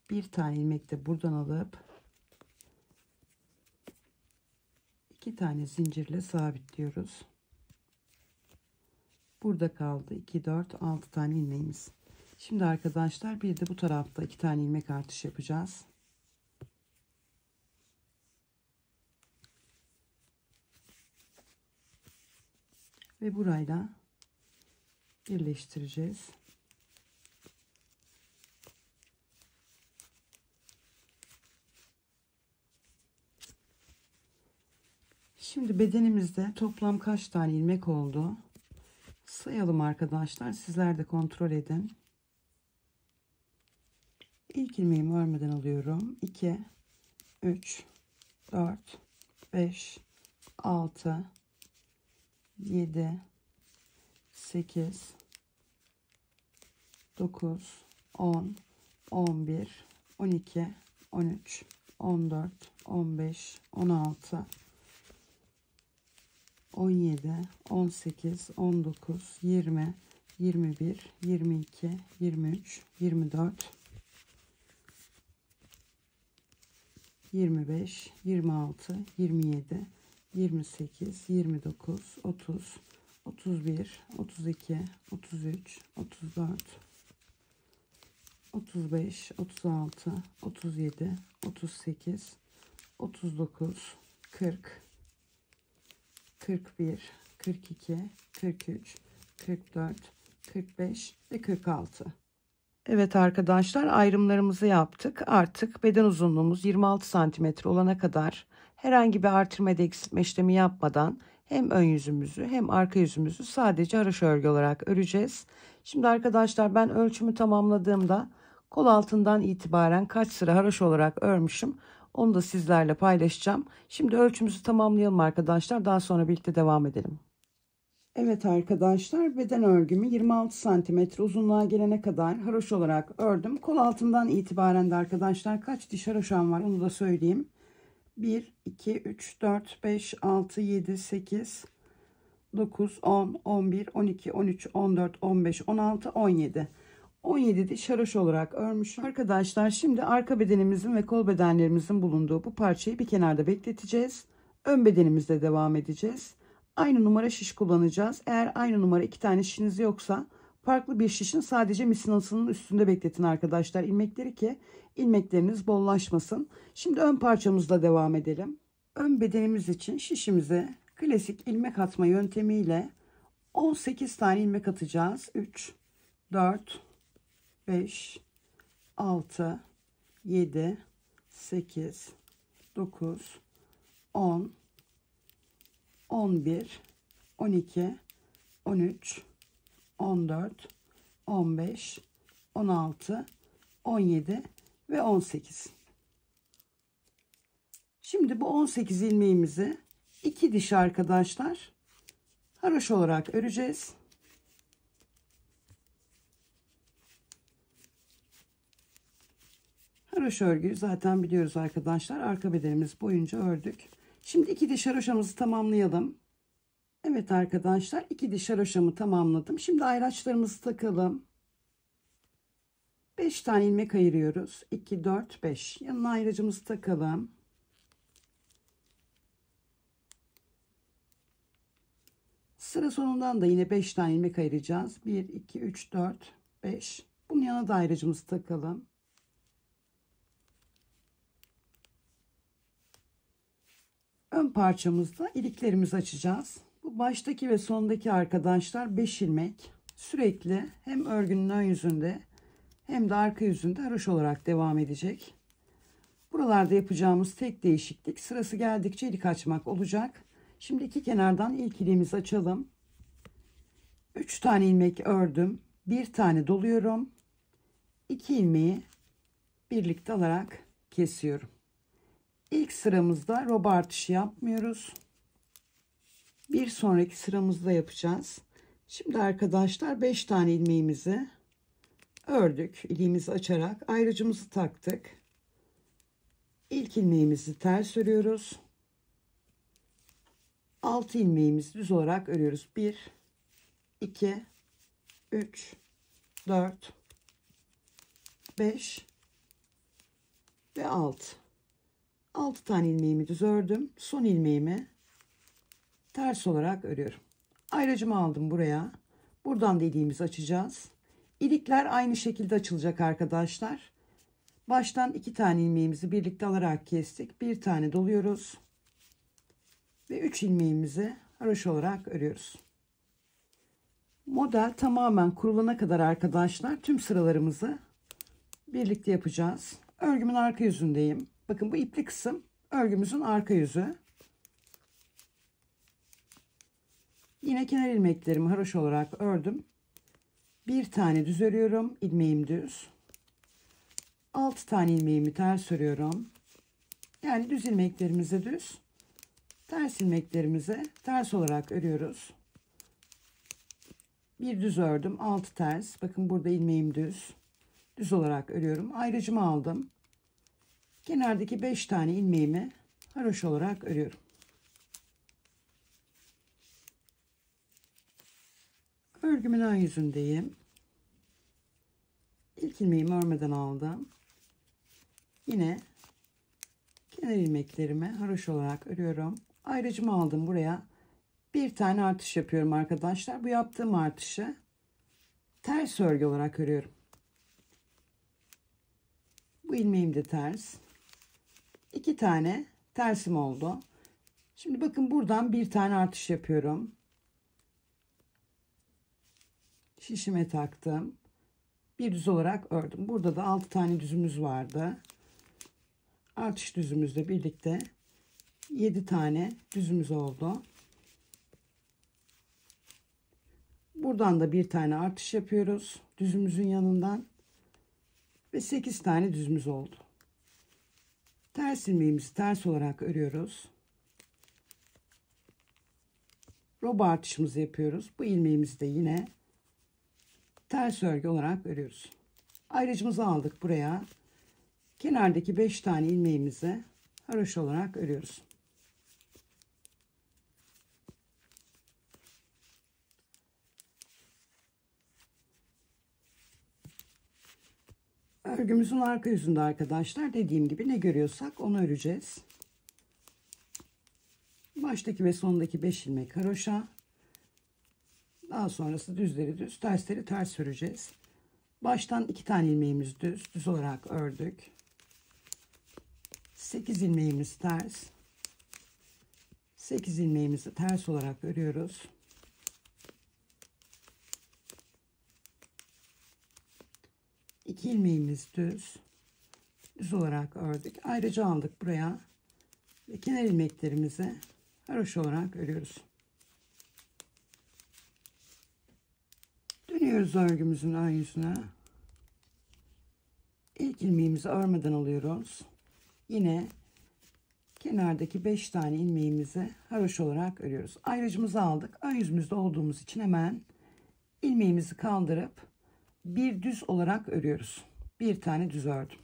Bir tane ilmek de buradan alıp 2 tane zincirle sabitliyoruz. Burada kaldı 2, 4, 6 tane ilmeğimiz. Şimdi arkadaşlar bir de bu tarafta 2 tane ilmek artış yapacağız. Ve burayla birleştireceğiz. Şimdi bedenimizde toplam kaç tane ilmek oldu? Sayalım arkadaşlar. Sizler de kontrol edin. İlk ilmeğimi örmeden alıyorum. 2, 3, 4, 5, 6, 7, 8, 9, 10, 11, 12, 13, 14, 15, 16, 17, 18, 19, 20, 21, 22, 23, 24, 25, 26, 27, 28, 29, 30, 31, 32, 33, 34, 35, 36, 37, 38, 39, 40, 41, 42, 43, 44, 45 ve 46. Evet arkadaşlar, ayrımlarımızı yaptık. Artık beden uzunluğumuz 26 santimetre olana kadar herhangi bir artırma ya da eksiltme işlemi yapmadan hem ön yüzümüzü hem arka yüzümüzü sadece haroşa örgü olarak öreceğiz. Şimdi arkadaşlar ben ölçümü tamamladığımda kol altından itibaren kaç sıra haroşa olarak örmüşüm onu da sizlerle paylaşacağım. Şimdi ölçümüzü tamamlayalım arkadaşlar. Daha sonra birlikte devam edelim. Evet arkadaşlar, beden örgümü 26 santimetre uzunluğa gelene kadar haroşa olarak ördüm. Kol altından itibaren de arkadaşlar kaç diş haroşam var onu da söyleyeyim. 1, 2, 3, 4, 5, 6, 7, 8, 9, 10, 11, 12, 13, 14, 15, 16, 17. 17 diş haroşa olarak örmüşüm. Arkadaşlar şimdi arka bedenimizin ve kol bedenlerimizin bulunduğu bu parçayı bir kenarda bekleteceğiz. ön bedenimizle devam edeceğiz. Aynı numara şiş kullanacağız. Eğer aynı numara 2 tane şişiniz yoksa farklı bir şişin sadece misinasının üstünde bekletin arkadaşlar ilmekleri ki ilmekleriniz bollaşmasın. Şimdi ön parçamızla devam edelim. Ön bedenimiz için şişimize klasik ilmek atma yöntemiyle 18 tane ilmek atacağız. 3, 4, 5, 6, 7, 8, 9, 10, 11, 12, 13, 14, 15, 16, 17 ve 18. Şimdi bu 18 ilmeğimizi 2 diş arkadaşlar haroşa olarak öreceğiz. Haroşa örgüyü zaten biliyoruz arkadaşlar. Arka bedenimiz boyunca ördük. Şimdi 2 diş haroşamızı tamamlayalım. Evet arkadaşlar 2 diş haroşamı tamamladım. Şimdi ayraçlarımızı takalım. 5 tane ilmek ayırıyoruz. 2, 4, 5. Yanına ayracımızı takalım. Sıra sonundan da yine 5 tane ilmek ayıracağız. 1, 2, 3, 4, 5. Bunun yanına da ayracımızı takalım. Ön parçamızda iliklerimizi açacağız. Bu baştaki ve sondaki arkadaşlar 5 ilmek. Sürekli hem örgünün ön yüzünde hem de arka yüzünde haroşa olarak devam edecek. Buralarda yapacağımız tek değişiklik sırası geldikçe ilik açmak olacak. Şimdi iki kenardan ilk iliğimizi açalım. 3 tane ilmek ördüm. Bir tane doluyorum. 2 ilmeği birlikte alarak kesiyorum. İlk sıramızda roba artışı yapmıyoruz. Bir sonraki sıramızda yapacağız. Şimdi arkadaşlar 5 tane ilmeğimizi ördük. İliğimizi açarak ayrıcımızı taktık. İlk ilmeğimizi ters örüyoruz. 6 ilmeğimizi düz olarak örüyoruz. 1, 2, 3, 4, 5 ve 6. 6 tane ilmeğimi düz ördüm. Son ilmeğimi ters olarak örüyorum. Ayracımı aldım buraya. Buradan da iliğimizi açacağız. İlikler aynı şekilde açılacak arkadaşlar. Baştan 2 tane ilmeğimizi birlikte alarak kestik. Bir tane doluyoruz. Ve 3 ilmeğimizi haroşa olarak örüyoruz. Model tamamen kurulana kadar arkadaşlar tüm sıralarımızı birlikte yapacağız. Örgümün arka yüzündeyim. Bakın bu ipli kısım örgümüzün arka yüzü. Yine kenar ilmeklerimi haroşa olarak ördüm. Bir tane düz örüyorum. İlmeğim düz. 6 tane ilmeğimi ters örüyorum. Yani düz ilmeklerimize düz, ters ilmeklerimize ters olarak örüyoruz. Bir düz ördüm, 6 ters. Bakın burada ilmeğim düz. Düz olarak örüyorum. Ayrıcımı aldım. Kenardaki 5 tane ilmeğimi haroşa olarak örüyorum. Örgümün ön yüzündeyim. İlk ilmeğimi örmeden aldım. Yine kenar ilmeklerimi haroşa olarak örüyorum. Ayrıcımı aldım buraya. Bir tane artış yapıyorum arkadaşlar. Bu yaptığım artışı ters örgü olarak örüyorum. Bu ilmeğim de ters. 2 tane tersim oldu. Şimdi bakın buradan bir tane artış yapıyorum. Şişime taktım. Bir düz olarak ördüm. Burada da 6 tane düzümüz vardı. Artış düzümüzle birlikte 7 tane düzümüz oldu. Buradan da bir tane artış yapıyoruz. Düzümüzün yanından. Ve 8 tane düzümüz oldu. Ters ilmeğimizi ters olarak örüyoruz. Roba artışımızı yapıyoruz. Bu ilmeğimizi de yine ters örgü olarak örüyoruz. Ayrıcımızı aldık buraya. Kenardaki 5 tane ilmeğimizi haroşa olarak örüyoruz. Örgümüzün arka yüzünde arkadaşlar dediğim gibi ne görüyorsak onu öreceğiz. Baştaki ve sondaki 5 ilmek haroşa. Daha sonrası düzleri düz, tersleri ters öreceğiz. Baştan 2 tane ilmeğimiz düz olarak ördük. 8 ilmeğimiz ters. 8 ilmeğimizi ters olarak örüyoruz. İki ilmeğimiz düz olarak ördük. Ayrıca aldık buraya ve kenar ilmeklerimizi haroşa olarak örüyoruz. Dönüyoruz örgümüzün ön yüzüne. İlk ilmeğimizi örmeden alıyoruz. Yine kenardaki 5 tane ilmeğimizi haroşa olarak örüyoruz. Ayrıcımızı aldık. Ön yüzümüzde olduğumuz için hemen ilmeğimizi kaldırıp bir düz olarak örüyoruz. Bir tane düz ördüm.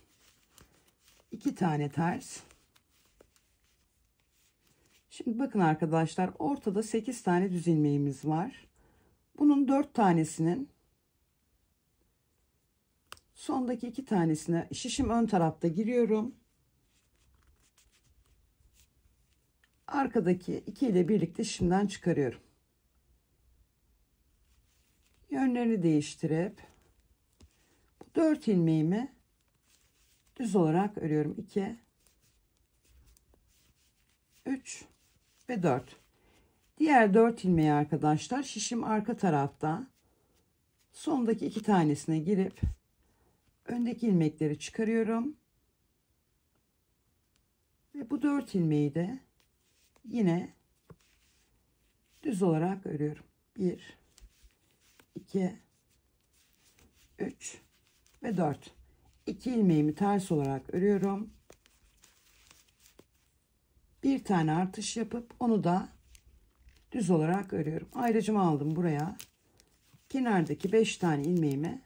2 tane ters. Şimdi bakın arkadaşlar, ortada 8 tane düz ilmeğimiz var. Bunun 4 tanesinin sondaki 2 tanesine şişim ön tarafta giriyorum. Arkadaki 2 ile birlikte şişimden çıkarıyorum. Yönlerini değiştirip 4 ilmeğimi düz olarak örüyorum. 2, 3 ve 4. Diğer 4 ilmeği arkadaşlar şişim arka tarafta. Sondaki 2 tanesine girip öndeki ilmekleri çıkarıyorum. Ve bu 4 ilmeği de yine düz olarak örüyorum. 1, 2, 3 ve 4. 2 ilmeğimi ters olarak örüyorum. Bir tane artış yapıp onu da düz olarak örüyorum. Ayrıcımı aldım buraya. Kenardaki 5 tane ilmeğimi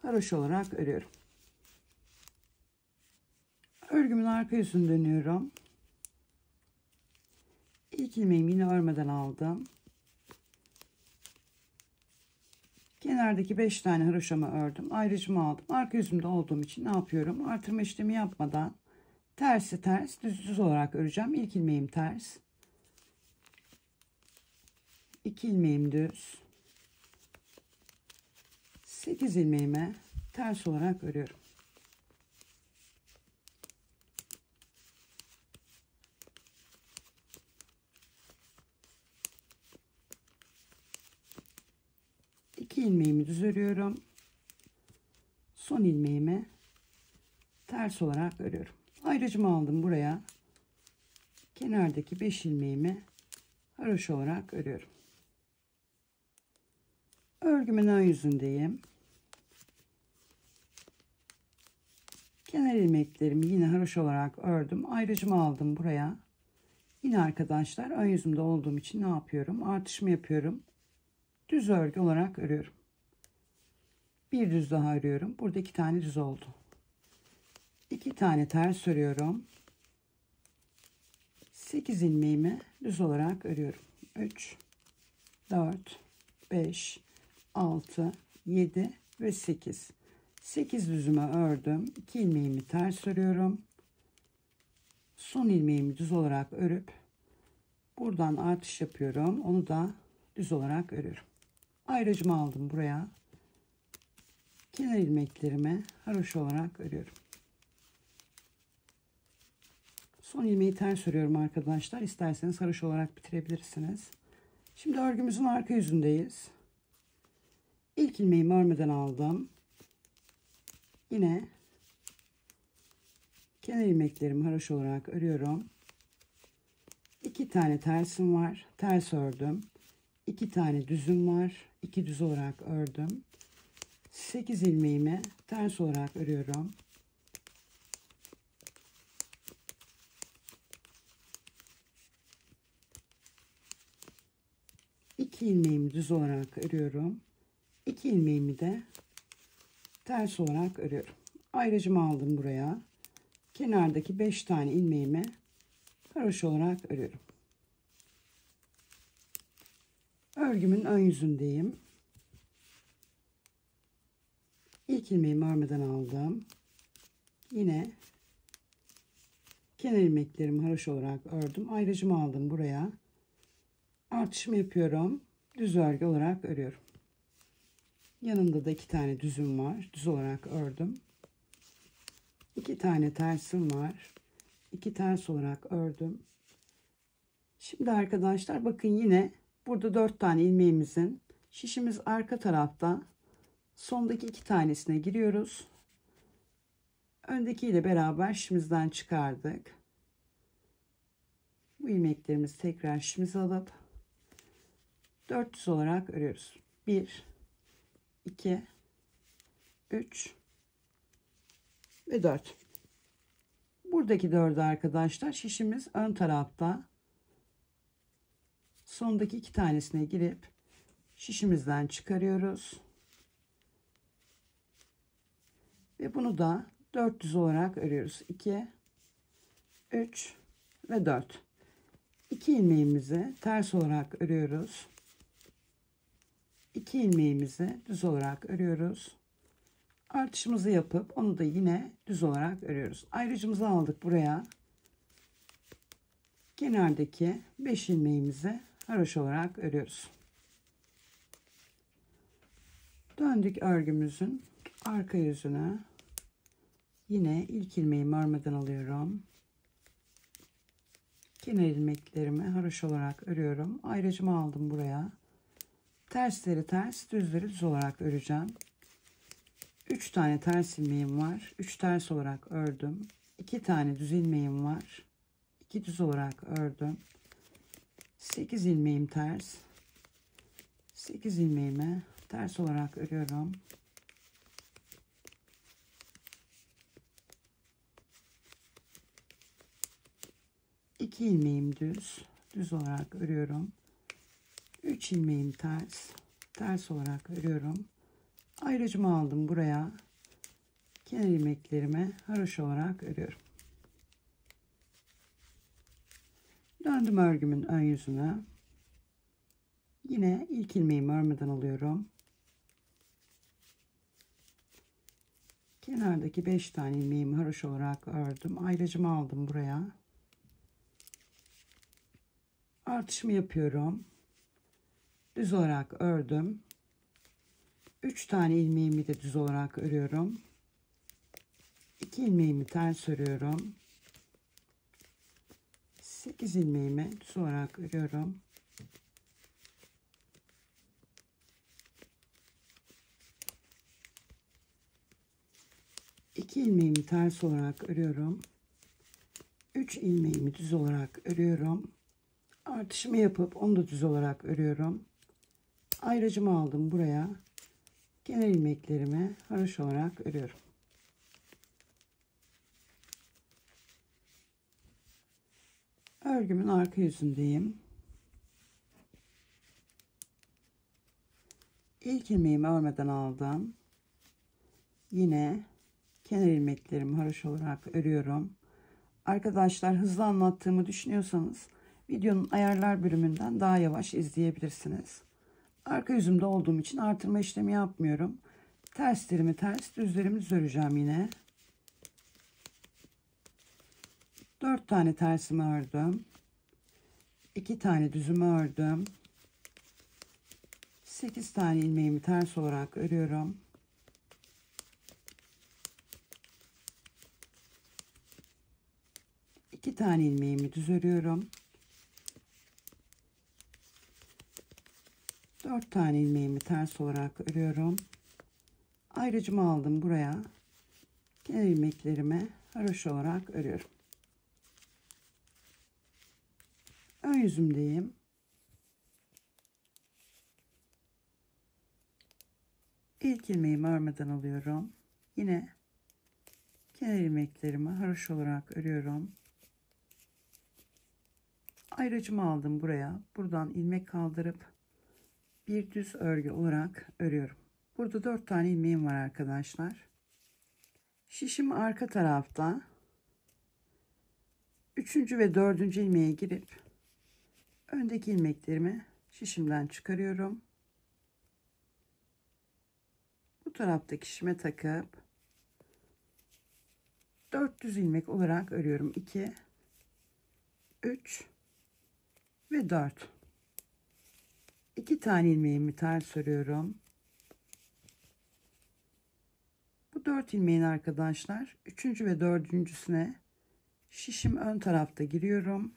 haroşa olarak örüyorum. Örgümün arka yüzünü dönüyorum. İlk ilmeğimi yine örmeden aldım. Kenardaki 5 tane haroşamı ördüm. Ayrıcımı aldım. Arka yüzümde olduğum için ne yapıyorum? Artırma işlemi yapmadan tersi ters, düz olarak öreceğim. İlk ilmeğim ters. 2 ilmeğim düz. 8 ilmeğime ters olarak örüyorum. İki ilmeğimi düz örüyorum. Son ilmeğimi ters olarak örüyorum. Ayrıcımı aldım buraya. Kenardaki 5 ilmeğimi haroşa olarak örüyorum. Örgümün ön yüzündeyim. Kenar ilmeklerimi yine haroşa olarak ördüm. Ayrıcımı aldım buraya. Yine arkadaşlar ön yüzümde olduğum için ne yapıyorum? Artışımı yapıyorum. Düz örgü olarak örüyorum. Bir düz daha örüyorum. Burada 2 tane düz oldu. 2 tane ters örüyorum. 8 ilmeğimi düz olarak örüyorum. 3, 4, 5, 6, 7 ve 8. 8 düzüme ördüm. 2 ilmeğimi ters örüyorum. Son ilmeğimi düz olarak örüp buradan artış yapıyorum. Onu da düz olarak örüyorum. Ayrıcımı aldım buraya. Kenar ilmeklerimi haroşa olarak örüyorum. Son ilmeği ters örüyorum arkadaşlar. İsterseniz haroşa olarak bitirebilirsiniz. Şimdi örgümüzün arka yüzündeyiz. İlk ilmeğimi örmeden aldım. Yine kenar ilmeklerimi haroşa olarak örüyorum. 2 tane tersim var. Ters ördüm. 2 tane düzüm var. 2 düz olarak ördüm. 8 ilmeğimi ters olarak örüyorum. İki ilmeğimi düz olarak örüyorum. 2 ilmeğimi de ters olarak örüyorum. Ayrıcımı aldım buraya. Kenardaki 5 tane ilmeğimi haroşa olarak örüyorum. Örgümün ön yüzündeyim. İlk ilmeğimi örmeden aldım. Yine Kenar ilmeklerimi haroşa olarak ördüm. Ayrıcımı aldım buraya. Artışımı yapıyorum. Düz örgü olarak örüyorum. Yanında da 2 tane düzüm var. Düz olarak ördüm. 2 tane tersim var. 2 ters olarak ördüm. Şimdi arkadaşlar bakın yine burada 4 tane ilmeğimizin şişimiz arka tarafta, sondaki 2 tanesine giriyoruz. Öndekiyle beraber şişimizden çıkardık. Bu ilmeklerimizi tekrar şişimize alıp 400 olarak örüyoruz. 1 2 3 ve 4. Buradaki 4'ü arkadaşlar şişimiz ön tarafta, sondaki 2 tanesine girip şişimizden çıkarıyoruz. Ve bunu da 400 olarak örüyoruz. 2 3 ve 4. 2 ilmeğimizi ters olarak örüyoruz. 2 ilmeğimizi düz olarak örüyoruz. Artışımızı yapıp onu da yine düz olarak örüyoruz. Ayrıcımızı aldık buraya. Kenardaki 5 ilmeğimizi haroşa olarak örüyoruz. Döndük örgümüzün arka yüzüne. Yine ilk ilmeğimi örmeden alıyorum. Kenar ilmeklerimi haroşa olarak örüyorum. Ayrıcımı aldım buraya. Tersleri ters, düzleri düz olarak öreceğim. 3 tane ters ilmeğim var. 3 ters olarak ördüm. 2 tane düz ilmeğim var. 2 düz olarak ördüm. 8 ilmeğim ters. 8 ilmeğimi ters olarak örüyorum. İki ilmeğim düz olarak örüyorum. 3 ilmeğim ters olarak örüyorum. Ayrıcımı aldım buraya. Kenar ilmeklerimi haroşa olarak örüyorum. Döndüm örgümün ön yüzüne. Yine ilk ilmeğimi örmeden alıyorum. Kenardaki 5 tane ilmeğimi haroşa olarak ördüm. Ayrıcımı aldım buraya. Artışımı yapıyorum. Düz olarak ördüm. 3 tane ilmeğimi de düz olarak örüyorum. 2 ilmeğimi ters örüyorum. 8 ilmeğimi düz olarak örüyorum. İki ilmeğimi ters olarak örüyorum. 3 ilmeğimi düz olarak örüyorum. Artışımı yapıp onu da düz olarak örüyorum. Ayrıcımı aldım buraya. Kenar ilmeklerimi haroşa olarak örüyorum. Örgümün arka yüzündeyim. İlk ilmeğimi örmeden aldım. Yine kenar ilmeklerimi haroşa olarak örüyorum. Arkadaşlar hızlı anlattığımı düşünüyorsanız videonun ayarlar bölümünden daha yavaş izleyebilirsiniz. Arka yüzümde olduğum için artırma işlemi yapmıyorum. Terslerimi ters, düzlerimi düz öreceğim yine. 4 tane tersimi ördüm. 2 tane düzümü ördüm. 8 tane ilmeğimi ters olarak örüyorum. 2 tane ilmeğimi düz örüyorum. 4 tane ilmeğimi ters olarak örüyorum. Ayrıcımı aldım buraya. Kenar ilmeklerimi haroşa olarak örüyorum. Ön yüzümdeyim. İlk ilmeğimi örmeden alıyorum. Yine kenar ilmeklerimi haroşa olarak örüyorum. Ayrıcımı aldım buraya. Buradan ilmek kaldırıp bir düz örgü olarak örüyorum. Burada 4 tane ilmeğim var arkadaşlar. Şişim arka tarafta. 3. ve 4. ilmeğe girip öndeki ilmeklerimi şişimden çıkarıyorum. Bu taraftaki şişime takıp 400 ilmek olarak örüyorum. 2 3 ve 4. 2 tane ilmeğimi ters örüyorum. Bu 4 ilmeğin arkadaşlar 3. ve 4.'süne şişim ön tarafta giriyorum.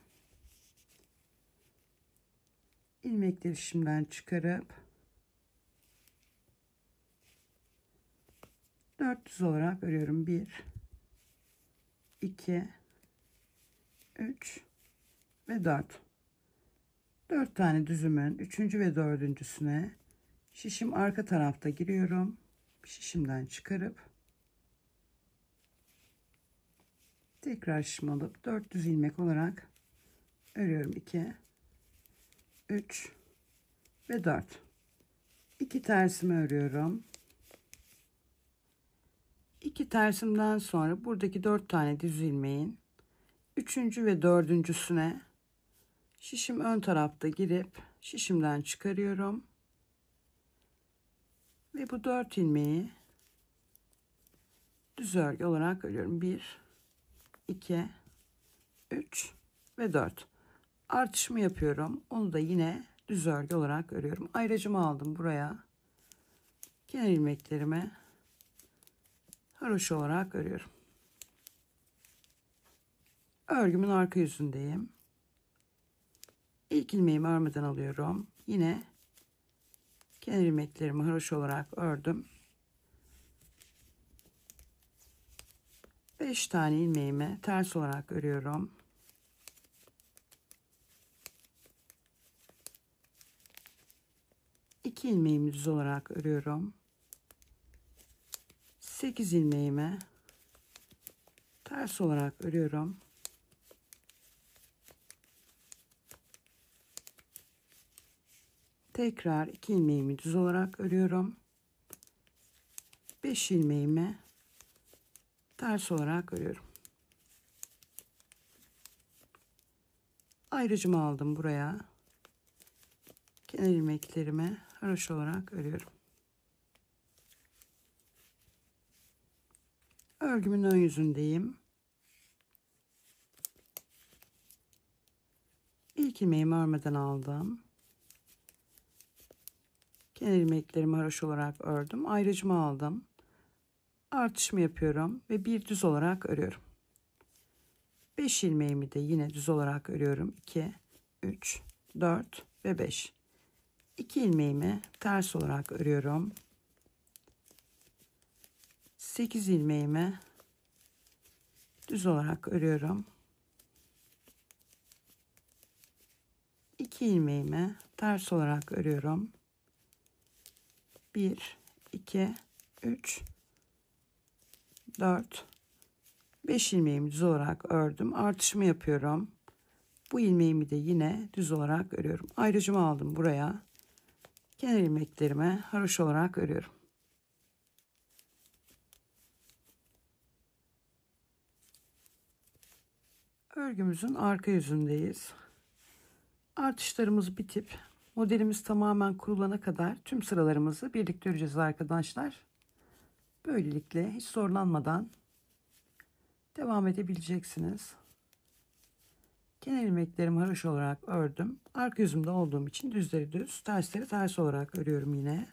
İlmekleri şimdiden çıkarıp 400 olarak örüyorum. 1 2 3 ve 4. 4 tane düzümün 3. ve 4.'süne şişim arka tarafta giriyorum. Şişimden çıkarıp tekrar şişim alıp 400 ilmek olarak örüyorum. 2 3 ve 4. 2 tersimi örüyorum. 2 tersimden sonra buradaki 4 tane düz ilmeğin 3. ve 4.'süne şişim ön tarafta girip şişimden çıkarıyorum. Ve bu 4 ilmeği düz örgü olarak örüyorum. 1 2 3 ve 4. Artışımı yapıyorum. Onu da yine düz örgü olarak örüyorum. Ayracımı aldım buraya. Kenar ilmeklerimi haroşa olarak örüyorum. Örgümün arka yüzündeyim. İlk ilmeğimi örmeden alıyorum. Yine kenar ilmeklerimi haroşa olarak ördüm. 5 tane ilmeğimi ters olarak örüyorum. İki ilmeğimi düz olarak örüyorum. 8 ilmeğimi ters olarak örüyorum. Tekrar 2 ilmeğimi düz olarak örüyorum. 5 ilmeğimi ters olarak örüyorum. Ayrıcımı aldım buraya. Kenar ilmeklerimi haroşa olarak örüyorum. Örgümün ön yüzündeyim. İlk ilmeğimi örmeden aldım. Kenar ilmeklerimi haroşa olarak ördüm. Ayrıcımı aldım. Artışımı yapıyorum ve bir düz olarak örüyorum. 5 ilmeğimi de yine düz olarak örüyorum. 2 3 4 ve 5. 2 ilmeğimi ters olarak örüyorum. 8 ilmeğimi düz olarak örüyorum. 2 ilmeğimi ters olarak örüyorum. 1 2 3 4 5 ilmeğimi düz olarak ördüm. Artışımı yapıyorum. Bu ilmeğimi de yine düz olarak örüyorum. Ayrıcımı aldım buraya. Kenar ilmeklerimi haroşa olarak örüyorum. Örgümüzün arka yüzündeyiz. Artışlarımız bitip modelimiz tamamen kurulana kadar tüm sıralarımızı birlikte öreceğiz arkadaşlar. Böylelikle hiç zorlanmadan devam edebileceksiniz. Kenar ilmeklerimi haroşa olarak ördüm. Arka yüzümde olduğum için düzleri düz, tersleri ters olarak örüyorum yine.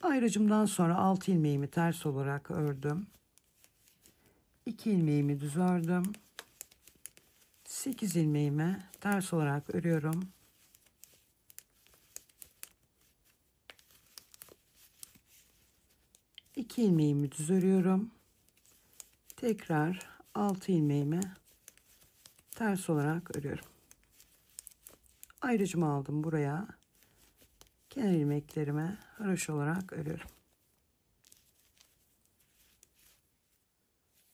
Ayrıcımdan sonra 6 ilmeğimi ters olarak ördüm. 2 ilmeğimi düz ördüm. 8 ilmeğimi ters olarak örüyorum. İki ilmeğimi düz örüyorum. Tekrar 6 ilmeğimi ters olarak örüyorum. Ayrıcımı aldım buraya. Kenar ilmeklerimi haroşa olarak örüyorum.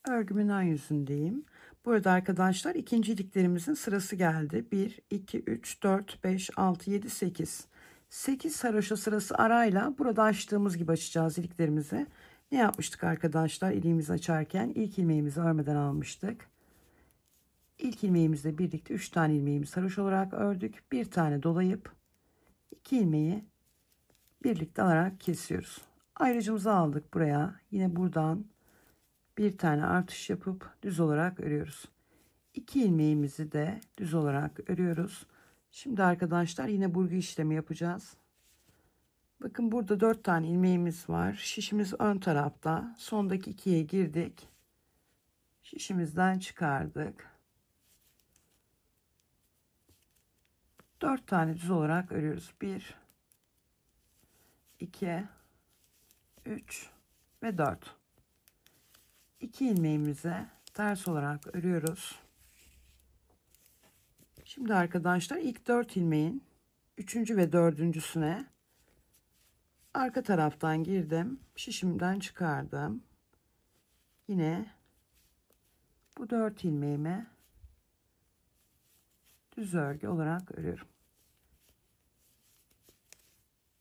Örgümün ön yüzündeyim. Burada arkadaşlar ikinci iliklerimizin sırası geldi. 1 2 3 4 5 6 7 8. 8 haroşa sırası arayla burada açtığımız gibi açacağız iliklerimizi. Ne yapmıştık arkadaşlar? İliğimizi açarken ilk ilmeğimizi örmeden almıştık. İlk ilmeğimizle birlikte 3 tane ilmeğimizi haroşa olarak ördük. Bir tane dolayıp 2 ilmeği birlikte alarak kesiyoruz. Ayrıcımızı aldık buraya. Yine buradan Bir tane artış yapıp düz olarak örüyoruz. 2 ilmeğimizi de düz olarak örüyoruz. Şimdi arkadaşlar yine burgu işlemi yapacağız. Bakın burada 4 tane ilmeğimiz var. Şişimiz ön tarafta. Sondaki ikiye girdik. Şişimizden çıkardık. 4 tane düz olarak örüyoruz. 1, 2, 3 ve 4. 2 ilmeğimize ters olarak örüyoruz. Şimdi arkadaşlar ilk 4 ilmeğin 3. ve 4.'süne arka taraftan girdim. Şişimden çıkardım. Yine bu 4 ilmeğime düz örgü olarak örüyorum.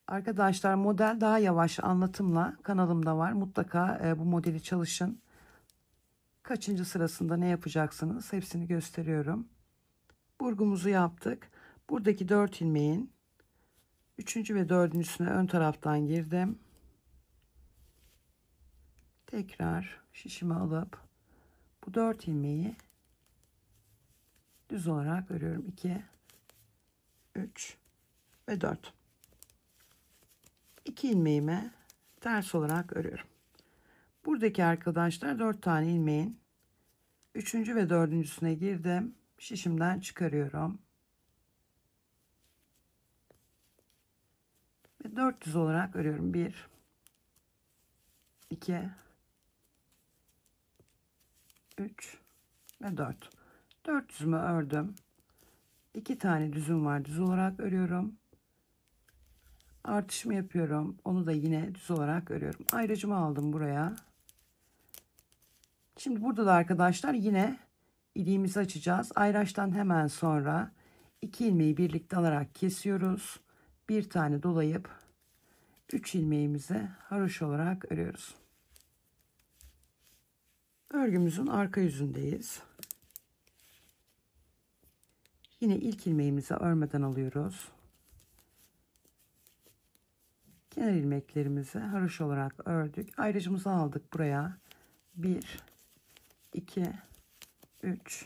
Arkadaşlar model daha yavaş anlatımla kanalımda var. Mutlaka bu modeli çalışın. Kaçıncı sırasında ne yapacaksınız hepsini gösteriyorum. Burgumuzu yaptık. Buradaki 4 ilmeğin 3. ve 4.'süne ön taraftan girdim. Tekrar şişimi alıp bu 4 ilmeği düz olarak örüyorum. 2, 3 ve 4. 2 ilmeğime ters olarak örüyorum. Buradaki arkadaşlar 4 tane ilmeğin 3. ve 4.'süne girdim. Şişimden çıkarıyorum. Ve 400 olarak örüyorum. 1, 2, 3 ve 4. 400'ümü ördüm. 2 tane düzüm var. Düz olarak örüyorum. Artışımı yapıyorum. Onu da yine düz olarak örüyorum. Ayracımı aldım buraya. Şimdi burada da arkadaşlar yine iliğimizi açacağız. Ayraçtan hemen sonra 2 ilmeği birlikte alarak kesiyoruz. Bir tane dolayıp 3 ilmeğimizi haroşa olarak örüyoruz. Örgümüzün arka yüzündeyiz. Yine ilk ilmeğimizi örmeden alıyoruz. Kenar ilmeklerimizi haroşa olarak ördük. Ayracımızı aldık buraya. 1, 2, 3,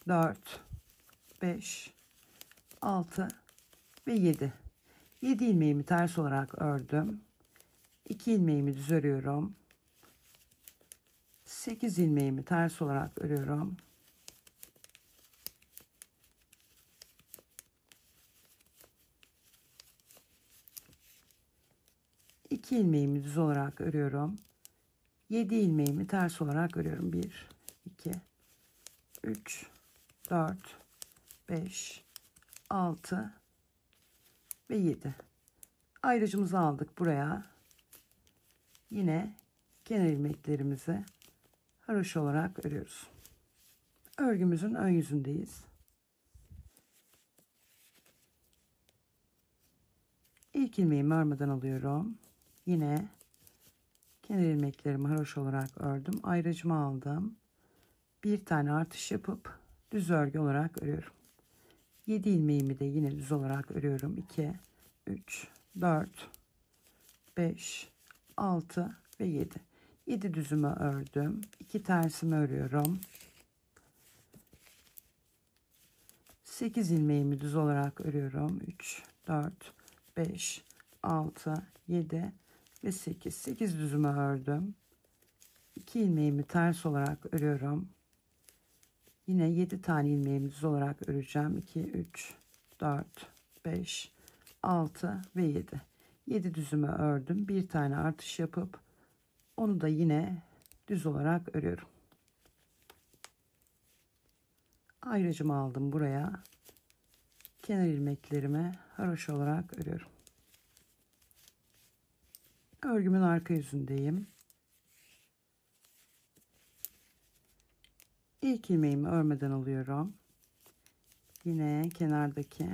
4, 5, 6 ve 7. 7 ilmeğimi ters olarak ördüm. 2 ilmeğimi düz örüyorum. 8 ilmeğimi ters olarak örüyorum. İki ilmeğimi düz olarak örüyorum. 7 ilmeğimi ters olarak örüyorum. 1, 2, 3, 4, 5, 6 ve 7. Ayrıcımızı aldık buraya. Yine kenar ilmeklerimizi haroşa olarak örüyoruz. Örgümüzün ön yüzündeyiz. İlk ilmeğimi örmeden alıyorum. Yine kenar ilmeklerimi haroşa olarak ördüm. Ayrıcımı aldım. Bir tane artış yapıp düz örgü olarak örüyorum. 7 ilmeğimi de yine düz olarak örüyorum. 2, 3, 4, 5, 6 ve 7. 7 düzümü ördüm. 2 tersimi örüyorum. 8 ilmeğimi düz olarak örüyorum. 3, 4, 5, 6, 7 ve 8. 8 düzümü ördüm. 2 ilmeğimi ters olarak örüyorum. Yine 7 tane ilmeğimi düz olarak öreceğim. 2, 3, 4, 5, 6 ve 7. 7 düzümü ördüm. Bir tane artış yapıp onu da yine düz olarak örüyorum. Ayrıcımı aldım buraya. Kenar ilmeklerimi haroşa olarak örüyorum. Örgümün arka yüzündeyim. İlk ilmeğimi örmeden alıyorum. Yine kenardaki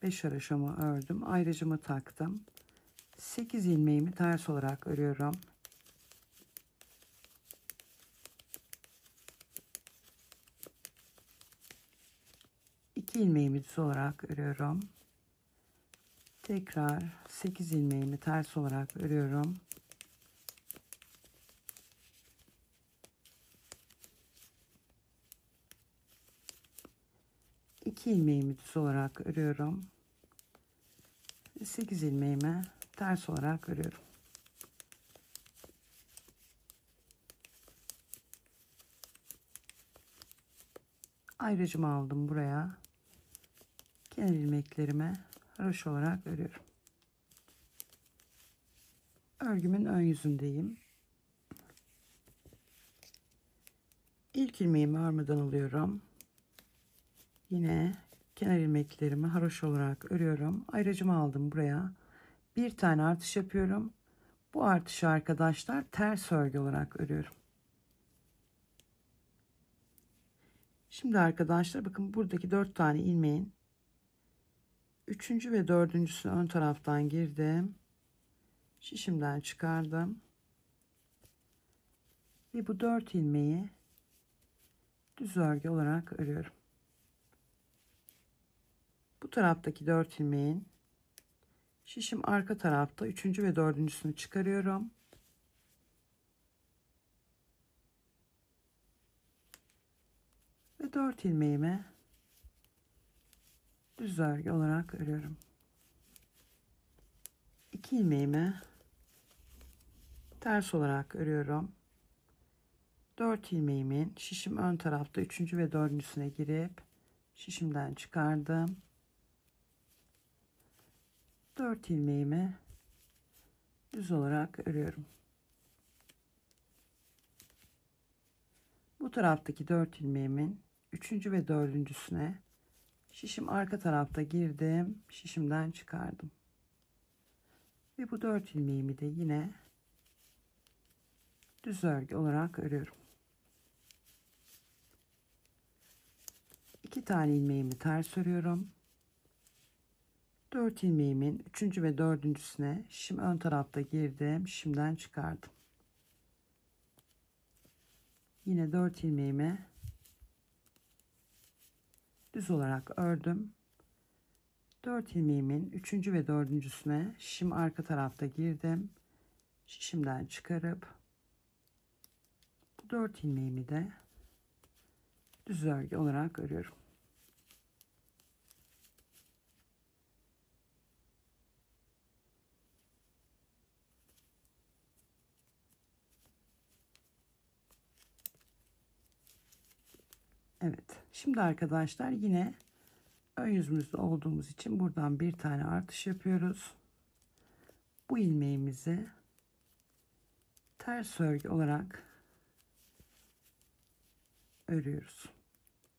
5 haroşamı ördüm. Ayrıcımı taktım. 8 ilmeğimi ters olarak örüyorum. İki ilmeğimi düz olarak örüyorum. Tekrar 8 ilmeğimi ters olarak örüyorum. 2 ilmeğimi düz olarak örüyorum. 8 ilmeğimi ters olarak örüyorum. Ayrıcımı aldım buraya. Kenar ilmeklerimi haroşa olarak örüyorum. Örgümün ön yüzündeyim. İlk ilmeğimi örmeden alıyorum. Yine kenar ilmeklerimi haroşa olarak örüyorum. Ayrıcımı aldım buraya. Bir tane artış yapıyorum. Bu artışı arkadaşlar ters örgü olarak örüyorum. Şimdi arkadaşlar bakın buradaki 4 tane ilmeğin 3. ve 4.'sünü ön taraftan girdim. Şişimden çıkardım. Ve bu 4 ilmeği düz örgü olarak örüyorum. Bu taraftaki 4 ilmeğin şişim arka tarafta 3. ve 4.'sünü çıkarıyorum. Ve 4 ilmeğimi düz örgü olarak örüyorum. 2 ilmeğimi ters olarak örüyorum. 4 ilmeğimin şişim ön tarafta 3. ve 4.'süne girip şişimden çıkardım. 4 ilmeğimi düz olarak örüyorum. Bu taraftaki 4 ilmeğimin 3. ve 4.'süne şişim arka tarafta girdim, şişimden çıkardım. Ve bu 4 ilmeğimi de yine düz örgü olarak örüyorum. 2 tane ilmeğimi ters örüyorum. 4 ilmeğimin 3. ve 4.'süne şişim ön tarafta girdim, şişimden çıkardım. Yine 4 ilmeğimi düz olarak ördüm. 4 ilmeğimin 3. ve 4.'süne şişim arka tarafta girdim. Şişimden çıkarıp bu 4 ilmeğimi de düz örgü olarak örüyorum. Evet. Şimdi arkadaşlar yine ön yüzümüzde olduğumuz için buradan bir tane artış yapıyoruz. Bu ilmeğimizi ters örgü olarak örüyoruz.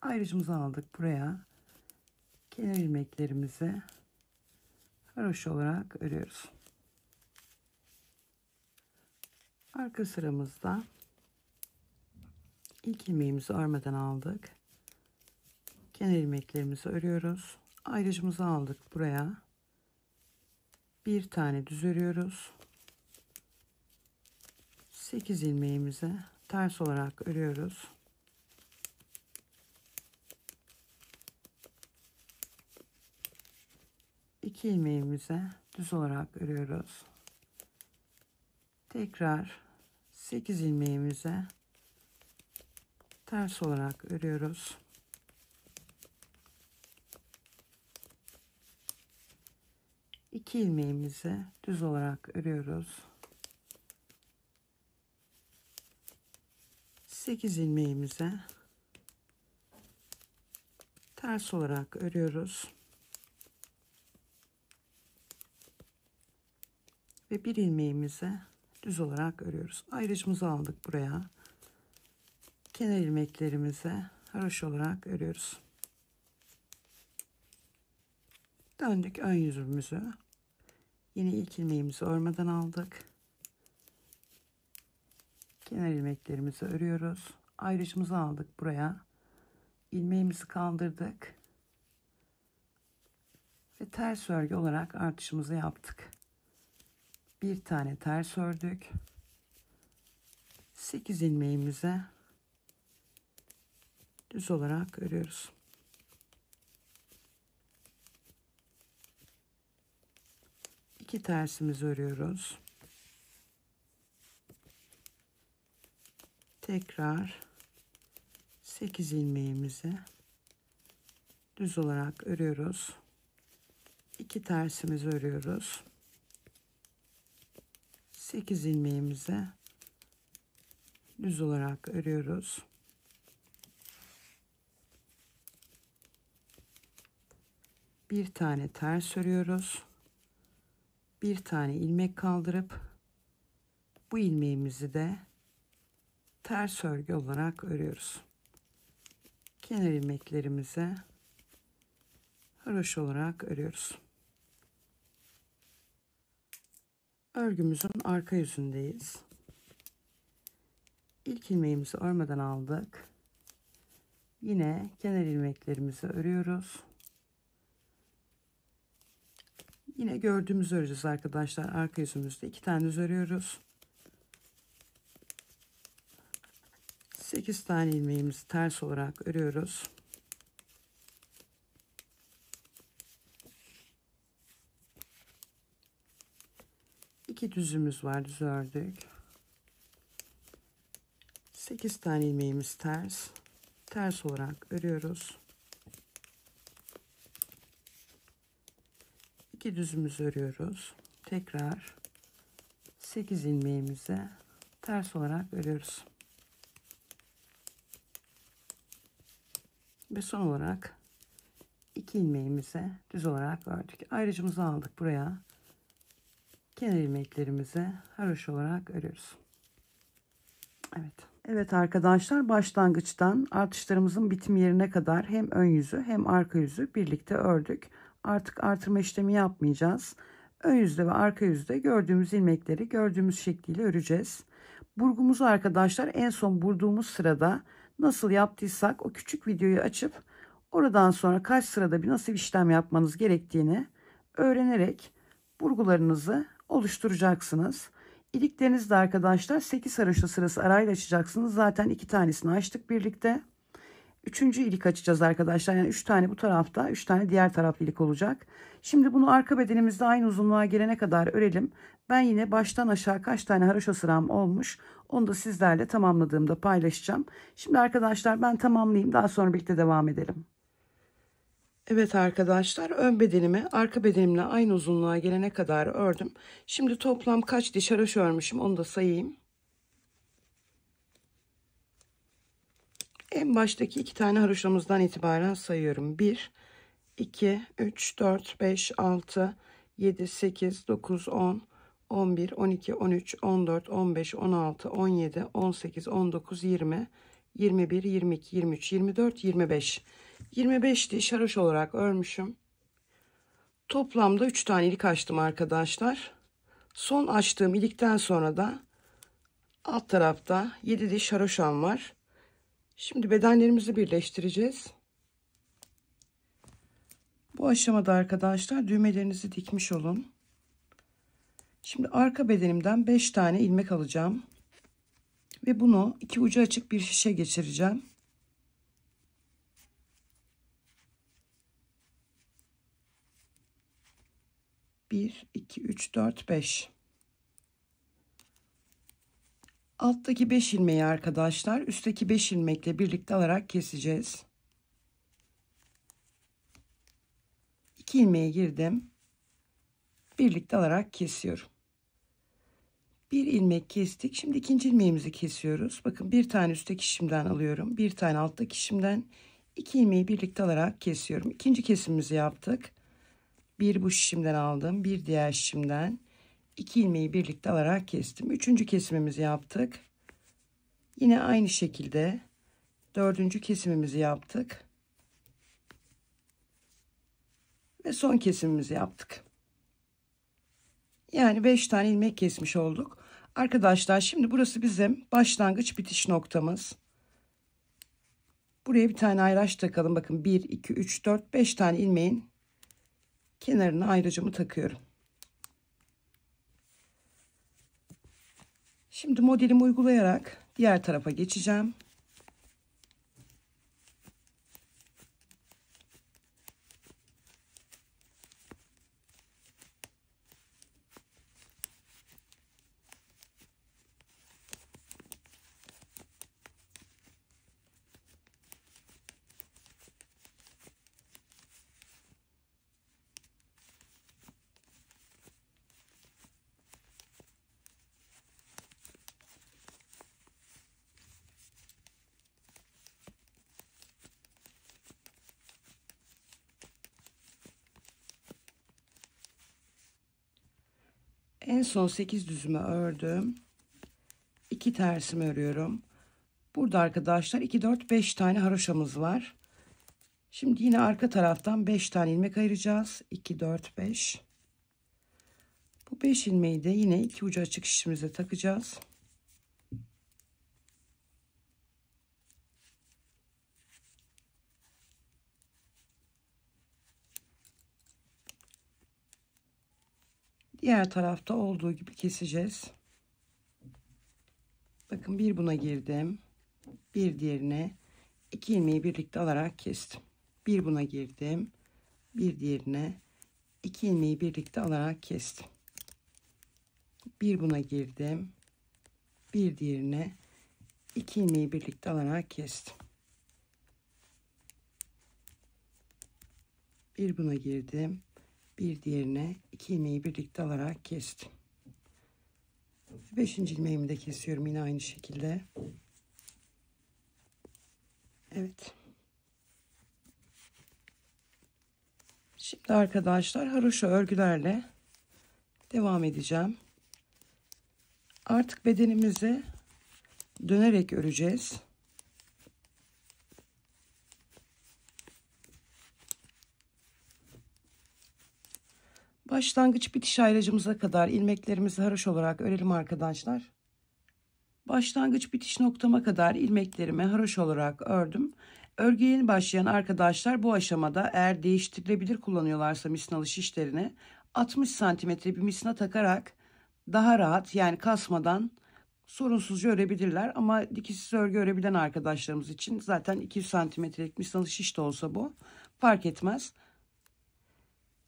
Ayrıcımızı aldık buraya. Kenar ilmeklerimizi haroşa olarak örüyoruz. Arka sıramızda ilk ilmeğimizi örmeden aldık. Kenar ilmeklerimizi örüyoruz. Ayrıcımızı aldık buraya. Bir tane düz örüyoruz. 8 ilmeğimizi ters olarak örüyoruz. İki ilmeğimizi düz olarak örüyoruz. Tekrar 8 ilmeğimizi ters olarak örüyoruz. İki ilmeğimizi düz olarak örüyoruz. 8 ilmeğimizi ters olarak örüyoruz. Ve bir ilmeğimizi düz olarak örüyoruz. Ayrıcımızı aldık buraya. Kenar ilmeklerimizi haroşa olarak örüyoruz. Döndük ön yüzümüzü. Yine ilk ilmeğimizi örmeden aldık. Kenar ilmeklerimizi örüyoruz. Ayrıcımızı aldık buraya. İlmeğimizi kaldırdık. Ve ters örgü olarak artışımızı yaptık. Bir tane ters ördük. 8 ilmeğimizi düz olarak örüyoruz. İki tersimizi örüyoruz. Tekrar 8 ilmeğimizi düz olarak örüyoruz. 2 tersimizi örüyoruz. 8 ilmeğimizi düz olarak örüyoruz. Bir tane ters örüyoruz. Bir tane ilmek kaldırıp bu ilmeğimizi de ters örgü olarak örüyoruz. Kenar ilmeklerimizi haroşa olarak örüyoruz. Örgümüzün arka yüzündeyiz. İlk ilmeğimizi örmeden aldık. Yine kenar ilmeklerimizi örüyoruz. Yine gördüğümüzü öreceğiz arkadaşlar. Arka yüzümüzde 2 tane düz örüyoruz. 8 tane ilmeğimizi ters olarak örüyoruz. İki düzümüz var, düz ördük. 8 tane ilmeğimiz ters olarak örüyoruz. 2 düzümüzü örüyoruz. Tekrar 8 ilmeğimizi ters olarak örüyoruz. Ve son olarak 2 ilmeğimizi düz olarak ördük. Ayrıcımızı aldık buraya. Kenar ilmeklerimizi haroşa olarak örüyoruz. Evet. Evet arkadaşlar, başlangıçtan artışlarımızın bitim yerine kadar hem ön yüzü hem arka yüzü birlikte ördük. Artık artırma işlemi yapmayacağız. Ön yüzde ve arka yüzde gördüğümüz ilmekleri gördüğümüz şekliyle öreceğiz. Burgumuzu arkadaşlar en son burduğumuz sırada nasıl yaptıysak o küçük videoyu açıp oradan sonra kaç sırada bir nasıl işlem yapmanız gerektiğini öğrenerek burgularınızı oluşturacaksınız. İliklerinizi de arkadaşlar 8 haroşa sırası arayla açacaksınız. Zaten 2 tanesini açtık birlikte. 3. ilik açacağız arkadaşlar. Yani 3 tane bu tarafta, 3 tane diğer taraf ilik olacak. Şimdi bunu arka bedenimizde aynı uzunluğa gelene kadar örelim. Ben yine baştan aşağı kaç tane haroşa sıram olmuş onu da sizlerle tamamladığımda paylaşacağım. Şimdi arkadaşlar ben tamamlayayım, daha sonra birlikte devam edelim. Evet arkadaşlar, ön bedenimi arka bedenimle aynı uzunluğa gelene kadar ördüm. Şimdi toplam kaç diş haroşa örmüşüm onu da sayayım. En baştaki 2 tane haroşamızdan itibaren sayıyorum. 1, 2, 3, 4, 5, 6, 7, 8, 9, 10, 11, 12, 13, 14, 15, 16, 17, 18, 19, 20, 21, 22, 23, 24, 25. 25 diş haroşa olarak örmüşüm. Toplamda 3 tane ilik açtım arkadaşlar. Son açtığım ilikten sonra da alt tarafta 7 diş haroşam var. Şimdi bedenlerimizi birleştireceğiz. Bu aşamada arkadaşlar düğmelerinizi dikmiş olun. Şimdi arka bedenimden 5 tane ilmek alacağım. Ve bunu 2 ucu açık bir şişe geçireceğim. Bir, iki, üç, dört, 5. Alttaki 5 ilmeği arkadaşlar üstteki 5 ilmekle birlikte alarak keseceğiz. 2 ilmeğe girdim. Birlikte alarak kesiyorum. Bir ilmek kestik. Şimdi ikinci ilmeğimizi kesiyoruz. Bakın bir tane üstteki şişimden alıyorum. Bir tane alttaki şişimden. 2 ilmeği birlikte alarak kesiyorum. İkinci kesimimizi yaptık. Bir bu şişimden aldım. Bir diğer şişimden. 2 ilmeği birlikte alarak kestim. Üçüncü kesimimizi yaptık. Yine aynı şekilde dördüncü kesimimizi yaptık. Ve son kesimimizi yaptık. Yani 5 tane ilmek kesmiş olduk. Arkadaşlar şimdi burası bizim başlangıç bitiş noktamız. Buraya bir tane ayraç takalım. Bakın 1, 2, 3, 4, 5 tane ilmeğin kenarına ayracımı takıyorum. Şimdi modelimi uygulayarak diğer tarafa geçeceğim. En son 8 düzümü ördüm. 2 tersimi örüyorum. Burada arkadaşlar 2 4 5 tane haroşamız var. Şimdi yine arka taraftan 5 tane ilmek ayıracağız. 2 4 5. Bu 5 ilmeği de yine iki ucu açık şişimize takacağız. Diğer tarafta olduğu gibi keseceğiz. Bakın bir buna girdim. Bir diğerine, 2 ilmeği birlikte alarak kestim. Bir buna girdim. Bir diğerine, 2 ilmeği birlikte alarak kestim. Bir buna girdim. Bir diğerine, 2 ilmeği birlikte alarak kestim. Bir buna girdim. Bir diğerine, 2 ilmeği birlikte alarak kestim. 5. ilmeğimi de kesiyorum yine aynı şekilde. Evet. Şimdi arkadaşlar haroşa örgülerle devam edeceğim. Artık bedenimizi dönerek öreceğiz. Başlangıç bitiş ayracımıza kadar ilmeklerimizi haroşa olarak örelim arkadaşlar. Başlangıç bitiş noktama kadar ilmeklerimi haroşa olarak ördüm. Örgüye yeni başlayan arkadaşlar bu aşamada eğer değiştirilebilir kullanıyorlarsa misinalı şişlerini 60 santimetre bir misina takarak daha rahat, yani kasmadan sorunsuzca örebilirler. Ama dikişsiz örgü örebilen arkadaşlarımız için zaten 200 santimetrelik misinalı şiş de olsa bu fark etmez.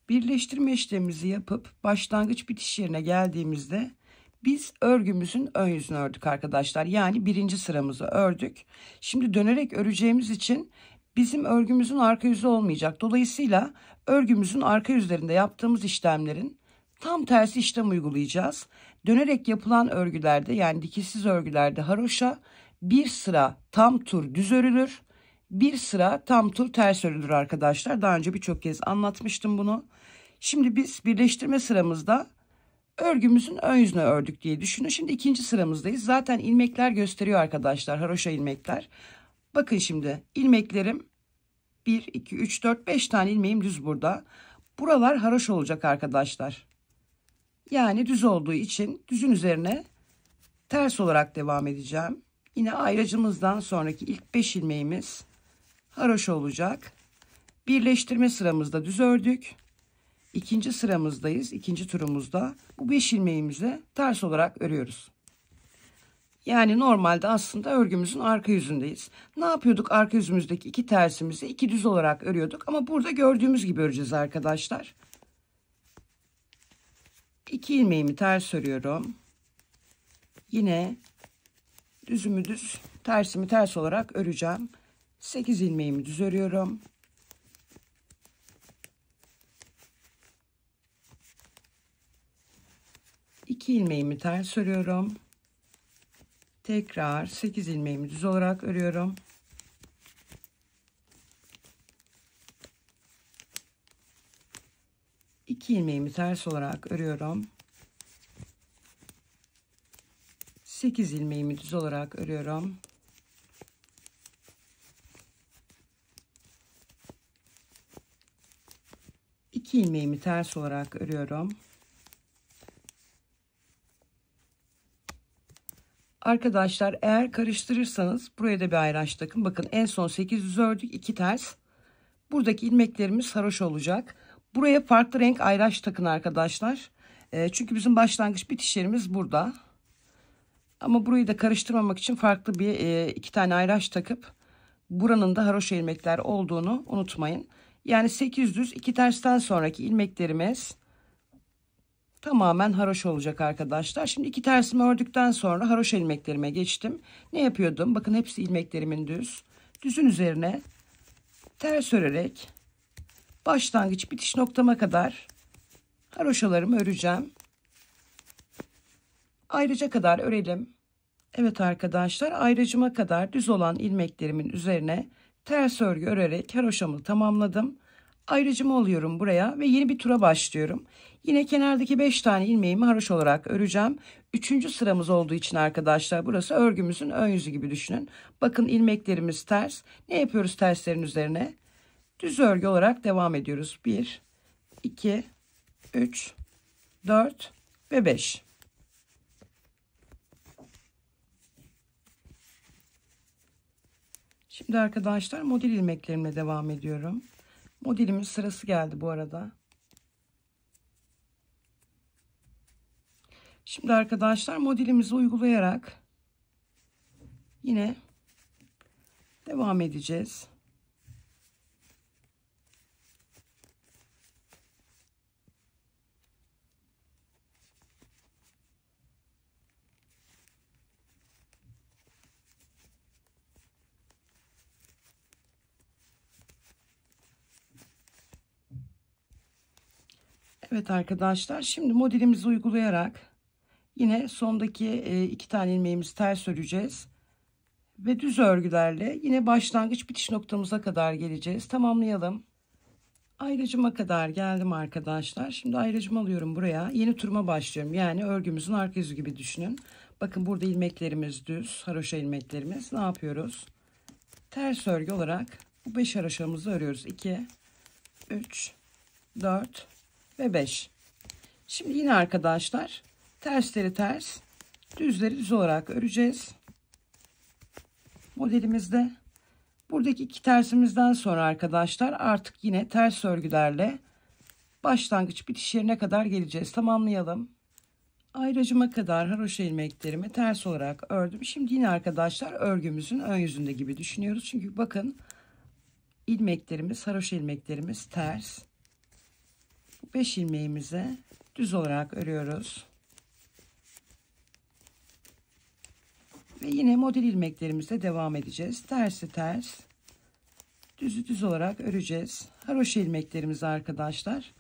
Birleştirme işlemimizi yapıp başlangıç bitiş yerine geldiğimizde biz örgümüzün ön yüzünü ördük arkadaşlar. Yani birinci sıramızı ördük. Şimdi dönerek öreceğimiz için bizim örgümüzün arka yüzü olmayacak. Dolayısıyla örgümüzün arka yüzlerinde yaptığımız işlemlerin tam tersi işlem uygulayacağız. Dönerek yapılan örgülerde, yani dikişsiz örgülerde haroşa bir sıra tam tur düz örülür. Bir sıra tam tur ters örülür arkadaşlar. Daha önce birçok kez anlatmıştım bunu. Şimdi biz birleştirme sıramızda örgümüzün ön yüzünü ördük diye düşünün. Şimdi ikinci sıramızdayız. Zaten ilmekler gösteriyor arkadaşlar. Haroşa ilmekler. Bakın şimdi ilmeklerim 1, 2, 3, 4, 5 tane ilmeğim düz burada. Buralar haroşa olacak arkadaşlar. Yani düz olduğu için düzün üzerine ters olarak devam edeceğim. Yine ayracımızdan sonraki ilk 5 ilmeğimiz haroşa olacak. Birleştirme sıramızda düz ördük. İkinci sıramızdayız. İkinci turumuzda bu 5 ilmeğimizi ters olarak örüyoruz. Yani normalde aslında örgümüzün arka yüzündeyiz. Ne yapıyorduk? Arka yüzümüzdeki 2 tersimizi 2 düz olarak örüyorduk. Ama burada gördüğümüz gibi öreceğiz arkadaşlar. 2 ilmeğimi ters örüyorum. Yine düzümü düz, tersimi ters olarak öreceğim. 8 ilmeğimi düz örüyorum. İki ilmeğimi ters örüyorum. Tekrar 8 ilmeğimi düz olarak örüyorum. İki ilmeğimi ters olarak örüyorum. 8 ilmeğimi düz olarak örüyorum. İki ilmeğimi ters olarak örüyorum. Arkadaşlar eğer karıştırırsanız buraya da bir ayraç takın. Bakın en son 8 düz ördük, 2 ters. Buradaki ilmeklerimiz haroşa olacak. Buraya farklı renk ayraç takın arkadaşlar. Çünkü bizim başlangıç bitiş yerimiz burada. Ama burayı da karıştırmamak için farklı bir 2 tane ayraç takıp buranın da haroşa ilmekler olduğunu unutmayın. Yani 8 düz 2 tersten sonraki ilmeklerimiz tamamen haroşa olacak arkadaşlar. Şimdi 2 tersimi ördükten sonra haroşa ilmeklerime geçtim. Ne yapıyordum? Bakın hepsi ilmeklerimin düz. Düzün üzerine ters örerek başlangıç bitiş noktama kadar haroşalarımı öreceğim. Ayrıca kadar örelim. Evet arkadaşlar, ayrıcıma kadar düz olan ilmeklerimin üzerine ters örgü örerek haroşamı tamamladım. Ayrıcımı alıyorum buraya ve yeni bir tura başlıyorum. Yine kenardaki 5 tane ilmeğimi haroşa olarak öreceğim. 3. sıramız olduğu için arkadaşlar burası örgümüzün ön yüzü gibi düşünün. Bakın ilmeklerimiz ters. Ne yapıyoruz terslerin üzerine? Düz örgü olarak devam ediyoruz. 1, 2, 3, 4 ve 5. Şimdi arkadaşlar model ilmeklerimle devam ediyorum. Modelimin sırası geldi bu arada. Şimdi arkadaşlar modelimizi uygulayarak yine devam edeceğiz. Evet arkadaşlar, şimdi modelimizi uygulayarak yine sondaki 2 tane ilmeğimizi ters öreceğiz ve düz örgülerle yine başlangıç bitiş noktamıza kadar geleceğiz. Tamamlayalım. Ayrıcıma kadar geldim arkadaşlar. Şimdi ayrıcımı alıyorum buraya. Yeni turuma başlıyorum. Yani örgümüzün arka yüzü gibi düşünün. Bakın burada ilmeklerimiz düz, haroşa ilmeklerimiz. Ne yapıyoruz? Ters örgü olarak bu 5 haroşamızı örüyoruz. 2, 3, 4 ve 5. Şimdi yine arkadaşlar tersleri ters, düzleri düz olarak öreceğiz. Modelimizde buradaki 2 tersimizden sonra arkadaşlar artık yine ters örgülerle başlangıç bitiş yerine kadar geleceğiz. Tamamlayalım. Ayrıcıma kadar haroşa ilmeklerimi ters olarak ördüm. Şimdi yine arkadaşlar örgümüzün ön yüzünde gibi düşünüyoruz. Çünkü bakın ilmeklerimiz, haroşa ilmeklerimiz ters. 5 ilmeğimizi düz olarak örüyoruz. Ve yine model ilmeklerimizle devam edeceğiz. Tersi ters, düzü düz olarak öreceğiz. Haroşa ilmeklerimizi arkadaşlar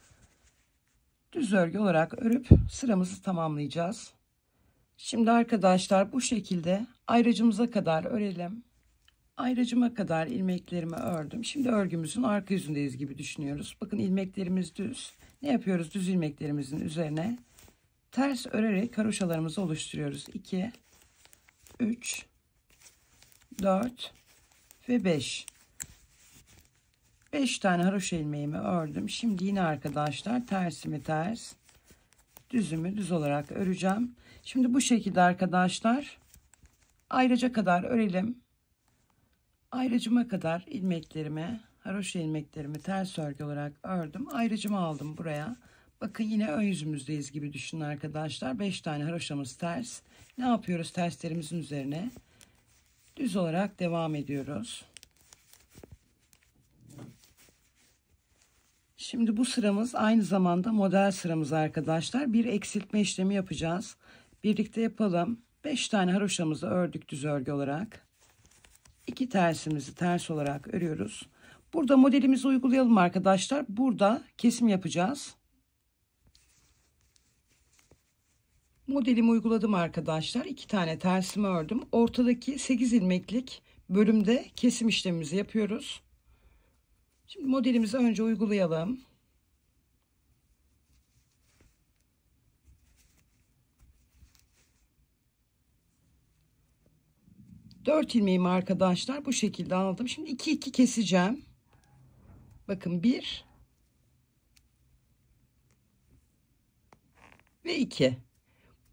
düz örgü olarak örüp sıramızı tamamlayacağız. Şimdi arkadaşlar bu şekilde ayrıcımıza kadar örelim. Ayrıcıma kadar ilmeklerimi ördüm. Şimdi örgümüzün arka yüzündeyiz gibi düşünüyoruz. Bakın ilmeklerimiz düz. Ne yapıyoruz? Düz ilmeklerimizin üzerine ters örerek haroşalarımızı oluşturuyoruz. 2, 3, 4 ve 5. 5 tane haroşa ilmeğimi ördüm. Şimdi yine arkadaşlar tersimi ters, düzümü düz olarak öreceğim. Şimdi bu şekilde arkadaşlar ayrıca kadar örelim. Ayrıcıma kadar ilmeklerimi, haroşa ilmeklerimi ters örgü olarak ördüm. Ayrıcımı aldım buraya. Bakın yine ön yüzümüzdeyiz gibi düşünün arkadaşlar. 5 tane haroşamız ters. Ne yapıyoruz? Terslerimizin üzerine düz olarak devam ediyoruz. Şimdi bu sıramız aynı zamanda model sıramız arkadaşlar. Bir eksiltme işlemi yapacağız. Birlikte yapalım. 5 tane haroşamızı ördük düz örgü olarak. 2 tersimizi ters olarak örüyoruz. Burada modelimizi uygulayalım arkadaşlar. Burada kesim yapacağız. Modelimi uyguladım arkadaşlar. 2 tane tersimi ördüm. Ortadaki 8 ilmeklik bölümde kesim işlemimizi yapıyoruz. Şimdi modelimizi önce uygulayalım. Dört ilmeğimi arkadaşlar bu şekilde aldım. Şimdi 2 keseceğim. Bakın 1 ve 2.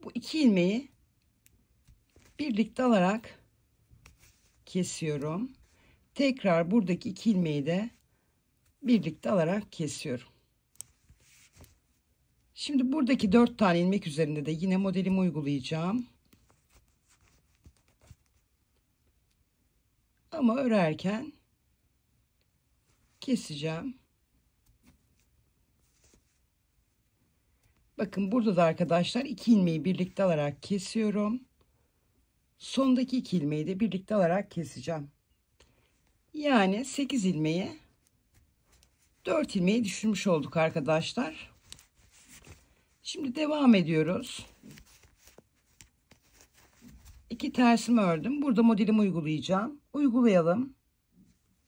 Bu 2 ilmeği birlikte alarak kesiyorum. Tekrar buradaki 2 ilmeği de birlikte alarak kesiyorum. Şimdi buradaki 4 tane ilmek üzerinde de yine modelimi uygulayacağım. Ama örerken keseceğim. Bakın burada da arkadaşlar 2 ilmeği birlikte alarak kesiyorum. Sondaki 2 ilmeği de birlikte alarak keseceğim. Yani 8 ilmeği 4 ilmeği düşürmüş olduk arkadaşlar. Şimdi devam ediyoruz. 2 tersimi ördüm. Burada modelimi uygulayacağım. Uygulayalım.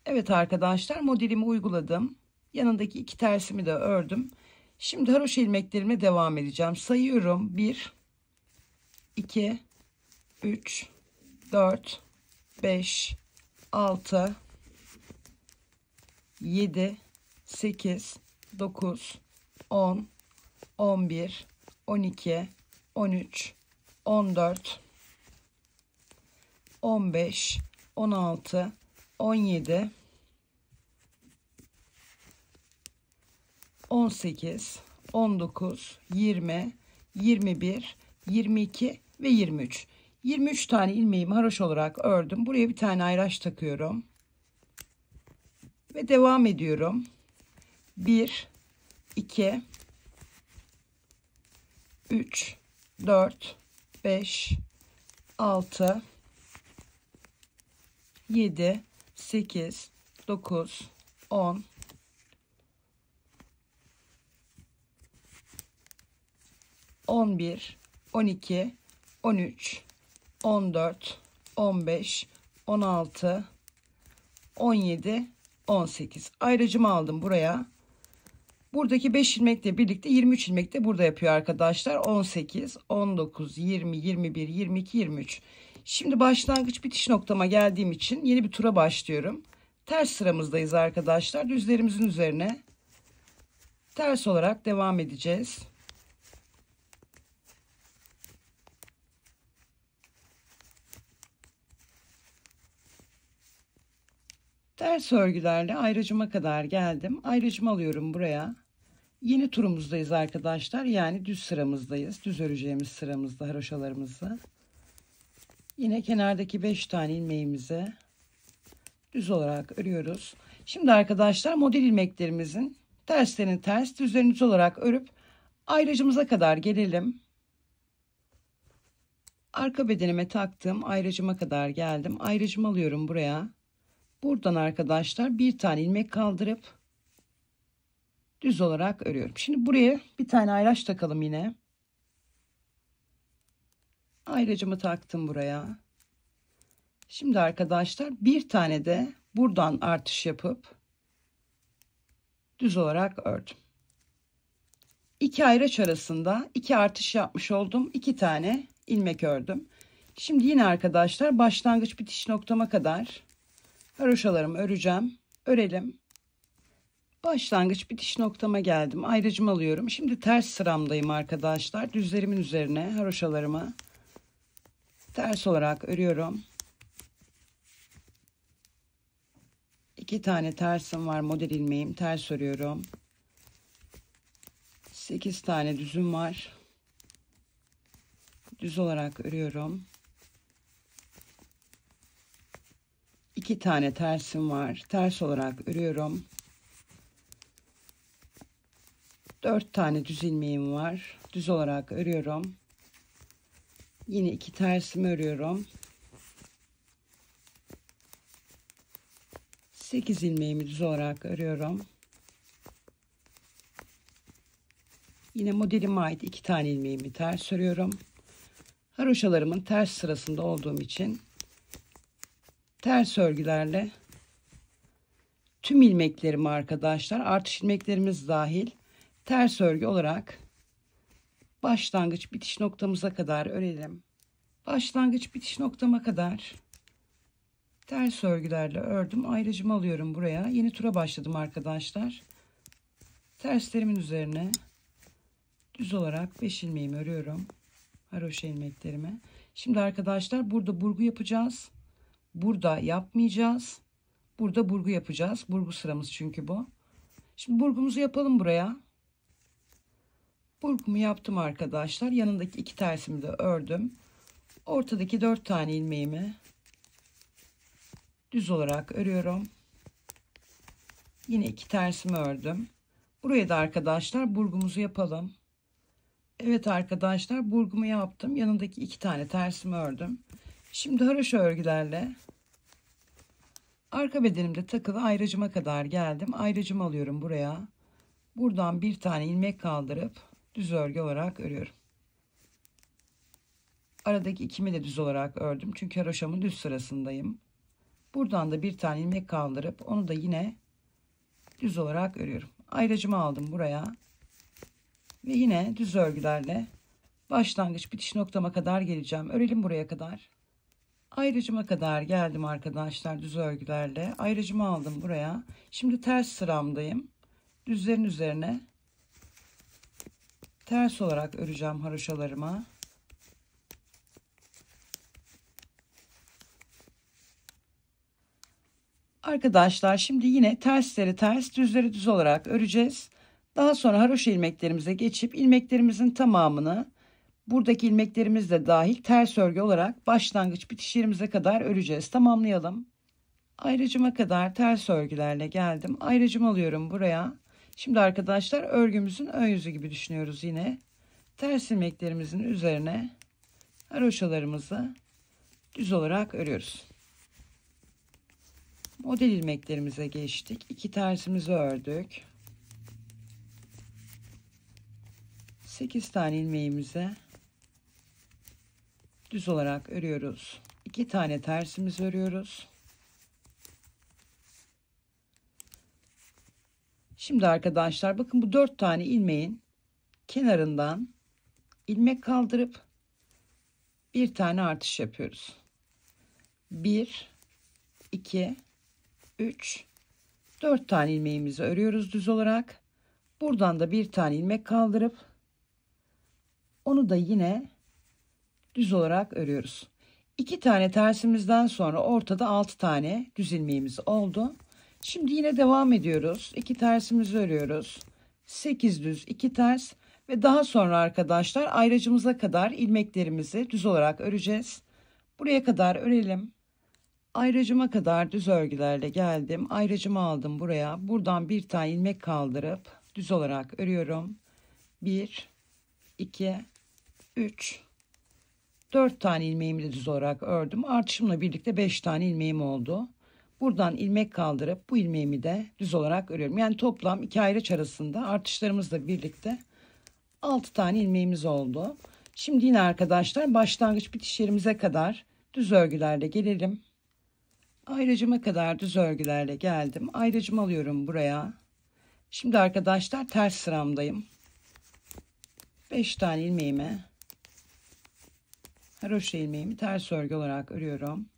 Evet arkadaşlar modelimi uyguladım. Yanındaki 2 tersimi de ördüm. Şimdi haroşa ilmeklerime devam edeceğim. Sayıyorum. 1, 2, 3, 4, 5, 6, 7, 8, 9, 10, 11, 12, 13, 14, 15, 16, 17, 18, 19, 20, 21, 22 ve 23. 23 tane ilmeğimi haroşa olarak ördüm. Buraya bir tane ayraç takıyorum. Ve devam ediyorum. 1, 2, 3, 4, 5, 6, 7, 8, 9, 10, 11, 12, 13, 14, 15, 16, 17, 18. Ayracımı aldım buraya. Buradaki 5 ilmekle birlikte 23 ilmek de burada yapıyor arkadaşlar. 18, 19, 20, 21, 22, 23. Şimdi başlangıç bitiş noktama geldiğim için yeni bir tura başlıyorum. Ters sıramızdayız arkadaşlar. Düzlerimizin üzerine ters olarak devam edeceğiz. Ters örgülerle ayracıma kadar geldim. Ayracımı alıyorum buraya. Yeni turumuzdayız arkadaşlar. Yani düz sıramızdayız. Düz öreceğimiz sıramızda haroşalarımızı. Yine kenardaki 5 tane ilmeğimizi düz olarak örüyoruz. Şimdi arkadaşlar model ilmeklerimizin terslerini ters, düzlerini düz olarak örüp ayracımıza kadar gelelim. Arka bedenime taktığım ayracıma kadar geldim. Ayracımı alıyorum buraya. Buradan arkadaşlar bir tane ilmek kaldırıp düz olarak örüyorum. Şimdi buraya bir tane ayraç takalım yine. Ayracımı taktım buraya. Şimdi arkadaşlar bir tane de buradan artış yapıp düz olarak ördüm. 2 ayraç arasında 2 artış yapmış oldum. 2 tane ilmek ördüm. Şimdi yine arkadaşlar başlangıç bitiş noktama kadar haroşalarımı öreceğim. Örelim. Başlangıç bitiş noktama geldim. Ayracımı alıyorum. Şimdi ters sıramdayım arkadaşlar. Düzlerimin üzerine haroşalarımı ters olarak örüyorum. 2 tane tersim var. Model ilmeğim. Ters örüyorum. 8 tane düzüm var. Düz olarak örüyorum. 2 tane tersim var. Ters olarak örüyorum. 4 tane düz ilmeğim var. Düz olarak örüyorum. Yine 2 tersimi örüyorum. 8 ilmeğimi düz olarak örüyorum. Yine modelime ait 2 tane ilmeğimi ters örüyorum. Haroşalarımın ters sırasında olduğum için ters örgülerle tüm ilmeklerimi arkadaşlar, artış ilmeklerimiz dahil ters örgü olarak başlangıç bitiş noktamıza kadar örelim. Başlangıç bitiş noktama kadar ters örgülerle ördüm. Ayracımı alıyorum buraya. Yeni tura başladım arkadaşlar. Terslerimin üzerine düz olarak 5 ilmeğimi örüyorum. Haroşa ilmeklerimi. Şimdi arkadaşlar burada burgu yapacağız. Burada yapmayacağız. Burada burgu yapacağız. Burgu sıramız çünkü bu. Şimdi burgumuzu yapalım buraya. Burgumu yaptım arkadaşlar. Yanındaki 2 tersimi de ördüm. Ortadaki 4 tane ilmeğimi düz olarak örüyorum. Yine 2 tersimi ördüm. Buraya da arkadaşlar burgumuzu yapalım. Evet arkadaşlar burgumu yaptım. Yanındaki 2 tane tersimi ördüm. Şimdi haroşa örgülerle arka bedenimde takılı ayracıma kadar geldim. Ayracımı alıyorum buraya. Buradan bir tane ilmek kaldırıp düz örgü olarak örüyorum. Aradaki ikimi de düz olarak ördüm. Çünkü haroşamın düz sırasındayım. Buradan da bir tane ilmek kaldırıp onu da yine düz olarak örüyorum. Ayracımı aldım buraya ve yine düz örgülerle başlangıç bitiş noktama kadar geleceğim. Örelim buraya kadar. Ayracıma kadar geldim arkadaşlar düz örgülerle. Ayracımı aldım buraya. Şimdi ters sıramdayım. Düzlerin üzerine ters olarak öreceğim haroşalarıma. Arkadaşlar şimdi yine tersleri ters, düzleri düz olarak öreceğiz. Daha sonra haroşa ilmeklerimize geçip ilmeklerimizin tamamını buradaki ilmeklerimiz de dahil ters örgü olarak başlangıç bitiş yerimize kadar öreceğiz. Tamamlayalım. Ayracıma kadar ters örgülerle geldim. Ayracımı alıyorum buraya. Şimdi arkadaşlar örgümüzün ön yüzü gibi düşünüyoruz yine. Ters ilmeklerimizin üzerine haroşalarımızı düz olarak örüyoruz. Model ilmeklerimize geçtik. 2 tersimizi ördük. 8 tane ilmeğimize düz olarak örüyoruz. 2 tane tersimizi örüyoruz. Şimdi arkadaşlar bakın bu 4 tane ilmeğin kenarından ilmek kaldırıp bir tane artış yapıyoruz. 1 2 3 4 tane ilmeğimizi örüyoruz düz olarak. Buradan da bir tane ilmek kaldırıp onu da yine düz olarak örüyoruz. 2 tane tersimizden sonra ortada 6 tane düz ilmeğimiz oldu. Şimdi yine devam ediyoruz. 2 tersimizi örüyoruz. 8 düz 2 ters ve daha sonra arkadaşlar ayracımıza kadar ilmeklerimizi düz olarak öreceğiz. Buraya kadar örelim. Ayracıma kadar düz örgülerle geldim. Ayracımı aldım buraya. Buradan bir tane ilmek kaldırıp düz olarak örüyorum. 1 2 3 4 tane ilmeğimi de düz olarak ördüm. Artışımla birlikte 5 tane ilmeğim oldu. Buradan ilmek kaldırıp bu ilmeğimi de düz olarak örüyorum. Yani toplam 2 ayraç arasında artışlarımızla birlikte 6 tane ilmeğimiz oldu. Şimdi yine arkadaşlar başlangıç bitiş yerimize kadar düz örgülerle gelelim. Ayracıma kadar düz örgülerle geldim. Ayracımı alıyorum buraya. Şimdi arkadaşlar ters sıramdayım. 5 tane ilmeğimi, haroşa ilmeğimi ters örgü olarak örüyorum.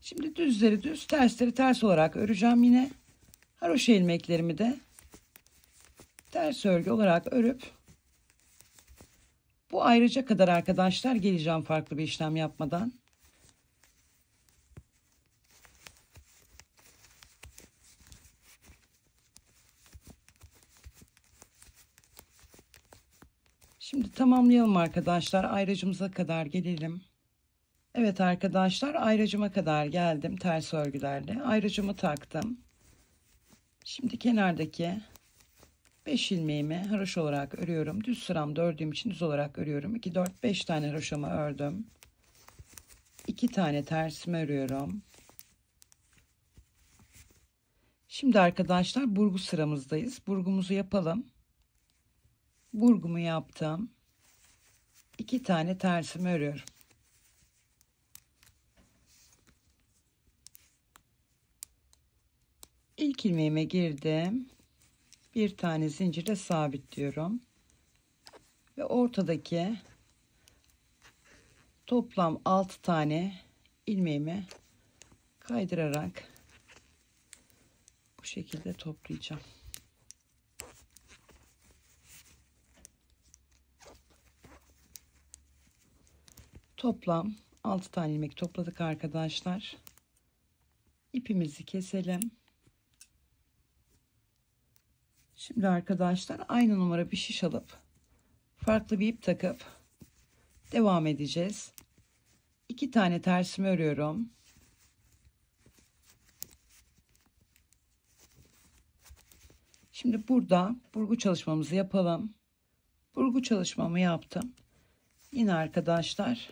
Şimdi düzleri düz, tersleri ters olarak öreceğim yine. Haroşa ilmeklerimi de ters örgü olarak örüp bu ayrıca kadar arkadaşlar geleceğim farklı bir işlem yapmadan. Şimdi tamamlayalım arkadaşlar. Ayracımıza kadar gelelim. Evet arkadaşlar ayracıma kadar geldim ters örgülerle. Ayracımı taktım. Şimdi kenardaki 5 ilmeğimi haroşa olarak örüyorum. Düz sıramda ördüğüm için düz olarak örüyorum. 2 4 5 tane haroşamı ördüm. 2 tane tersimi örüyorum. Şimdi arkadaşlar burgu sıramızdayız. Burgumuzu yapalım. Burgumu yaptım. 2 tane tersimi örüyorum. İlk ilmeğime girdim. Bir tane zincirle sabitliyorum. Ve ortadaki toplam 6 tane ilmeğimi kaydırarak bu şekilde toplayacağım. Toplam 6 tane ilmek topladık arkadaşlar. İpimizi keselim. Şimdi arkadaşlar aynı numara bir şiş alıp farklı bir ip takıp devam edeceğiz. 2 tane tersimi örüyorum. Şimdi burada burgu çalışmamızı yapalım. Burgu çalışmamı yaptım. Yine arkadaşlar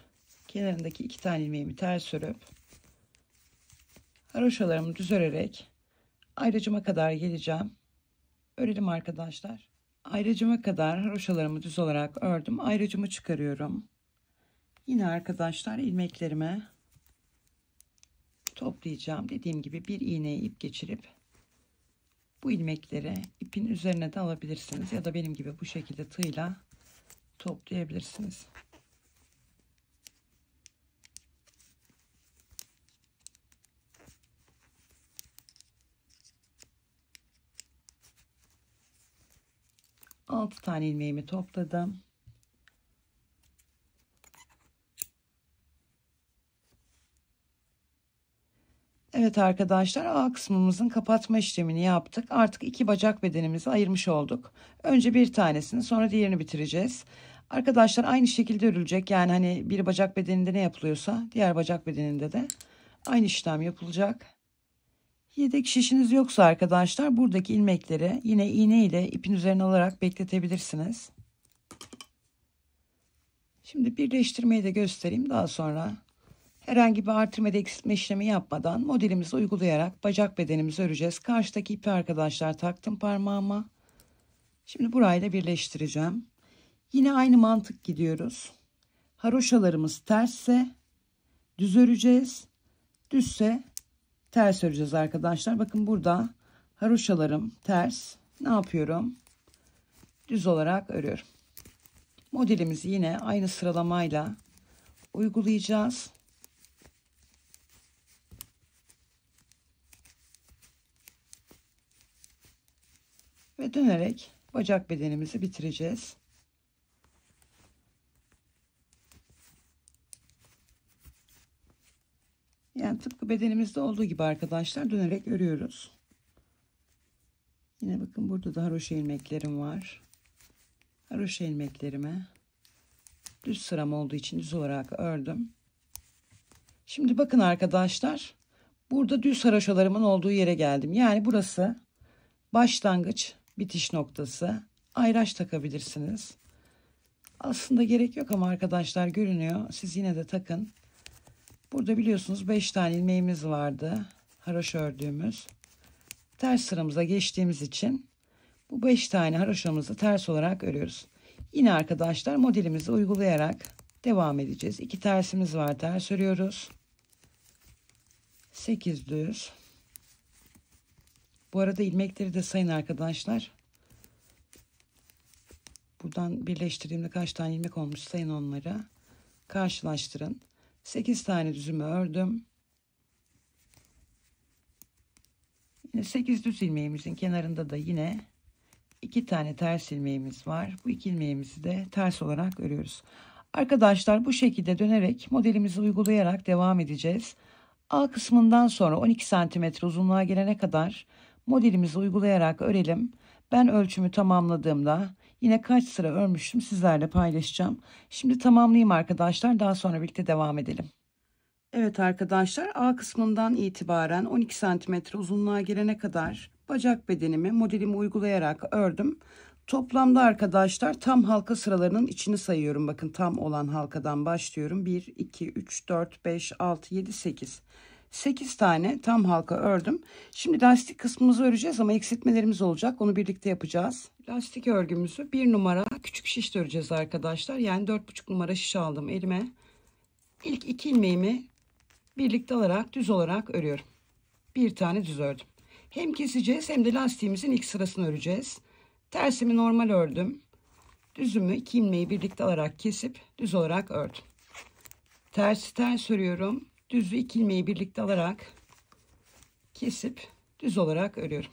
kenarındaki 2 tane ilmeğimi ters örüp haroşalarımı düz örerek ayracıma kadar geleceğim. Örelim arkadaşlar. Ayracıma kadar haroşalarımı düz olarak ördüm. Ayracımı çıkarıyorum. Yine arkadaşlar ilmeklerime toplayacağım. Dediğim gibi bir iğneye ip geçirip bu ilmekleri ipin üzerine de alabilirsiniz ya da benim gibi bu şekilde tığla toplayabilirsiniz. Altı tane ilmeğimi topladım. Evet arkadaşlar, A kısmımızın kapatma işlemini yaptık. Artık iki bacak bedenimizi ayırmış olduk. Önce bir tanesini, sonra diğerini bitireceğiz. Arkadaşlar aynı şekilde örülecek. Yani hani bir bacak bedeninde ne yapılıyorsa diğer bacak bedeninde de aynı işlem yapılacak. Yedek şişiniz yoksa arkadaşlar buradaki ilmekleri yine iğne ile ipin üzerine alarak bekletebilirsiniz. Şimdi birleştirmeyi de göstereyim. Daha sonra herhangi bir artırma da eksiltme işlemi yapmadan modelimizi uygulayarak bacak bedenimizi öreceğiz. Karşıdaki ipi arkadaşlar taktım parmağıma. Şimdi burayla birleştireceğim. Yine aynı mantık gidiyoruz. Haroşalarımız tersse düz öreceğiz. Düzse ters öreceğiz arkadaşlar. Bakın burada haroşalarım ters. Ne yapıyorum? Düz olarak örüyorum. Modelimizi yine aynı sıralamayla uygulayacağız. Ve dönerek bacak bedenimizi bitireceğiz. Yani tıpkı bedenimizde olduğu gibi arkadaşlar dönerek örüyoruz. Yine bakın burada da haroşa ilmeklerim var. Haroşa ilmeklerimi düz sıram olduğu için düz olarak ördüm. Şimdi bakın arkadaşlar, burada düz haroşalarımın olduğu yere geldim. Yani burası başlangıç bitiş noktası. Ayraç takabilirsiniz. Aslında gerek yok ama arkadaşlar görünüyor. Siz yine de takın. Burada biliyorsunuz 5 tane ilmeğimiz vardı. Haroşa ördüğümüz. Ters sıramıza geçtiğimiz için bu 5 tane haroşamızı ters olarak örüyoruz. Yine arkadaşlar modelimizi uygulayarak devam edeceğiz. 2 tersimiz var. Ters örüyoruz. 8 düz. Bu arada ilmekleri de sayın arkadaşlar. Buradan birleştirdiğimde kaç tane ilmek olmuş sayın onları. Karşılaştırın. 8 tane düzümü ördüm. Yine 8 düz ilmeğimizin kenarında da yine 2 tane ters ilmeğimiz var. Bu 2 ilmeğimizi de ters olarak örüyoruz. Arkadaşlar bu şekilde dönerek modelimizi uygulayarak devam edeceğiz. A kısmından sonra 12 santimetre uzunluğa gelene kadar modelimizi uygulayarak örelim. Ben ölçümü tamamladığımda yine kaç sıra örmüştüm sizlerle paylaşacağım. Şimdi tamamlayayım arkadaşlar. Daha sonra birlikte devam edelim. Evet arkadaşlar, A kısmından itibaren 12 santimetre uzunluğa gelene kadar bacak bedenimi modelimi uygulayarak ördüm. Toplamda arkadaşlar tam halka sıralarının içini sayıyorum. Bakın tam olan halkadan başlıyorum. 1, 2, 3, 4, 5, 6, 7, 8. 8 tane tam halka ördüm. Şimdi lastik kısmımızı öreceğiz ama eksiltmelerimiz olacak. Onu birlikte yapacağız. Lastik örgümüzü 1 numara küçük şiş öreceğiz arkadaşlar. Yani 4,5 numara şiş aldım elime. İlk 2 ilmeğimi birlikte alarak düz olarak örüyorum. Bir tane düz ördüm. Hem keseceğiz hem de lastiğimizin ilk sırasını öreceğiz. Tersimi normal ördüm. Düzümü 2 ilmeği birlikte alarak kesip düz olarak ördüm. Tersi ters örüyorum. Düzü 2 ilmeği birlikte alarak kesip düz olarak örüyorum.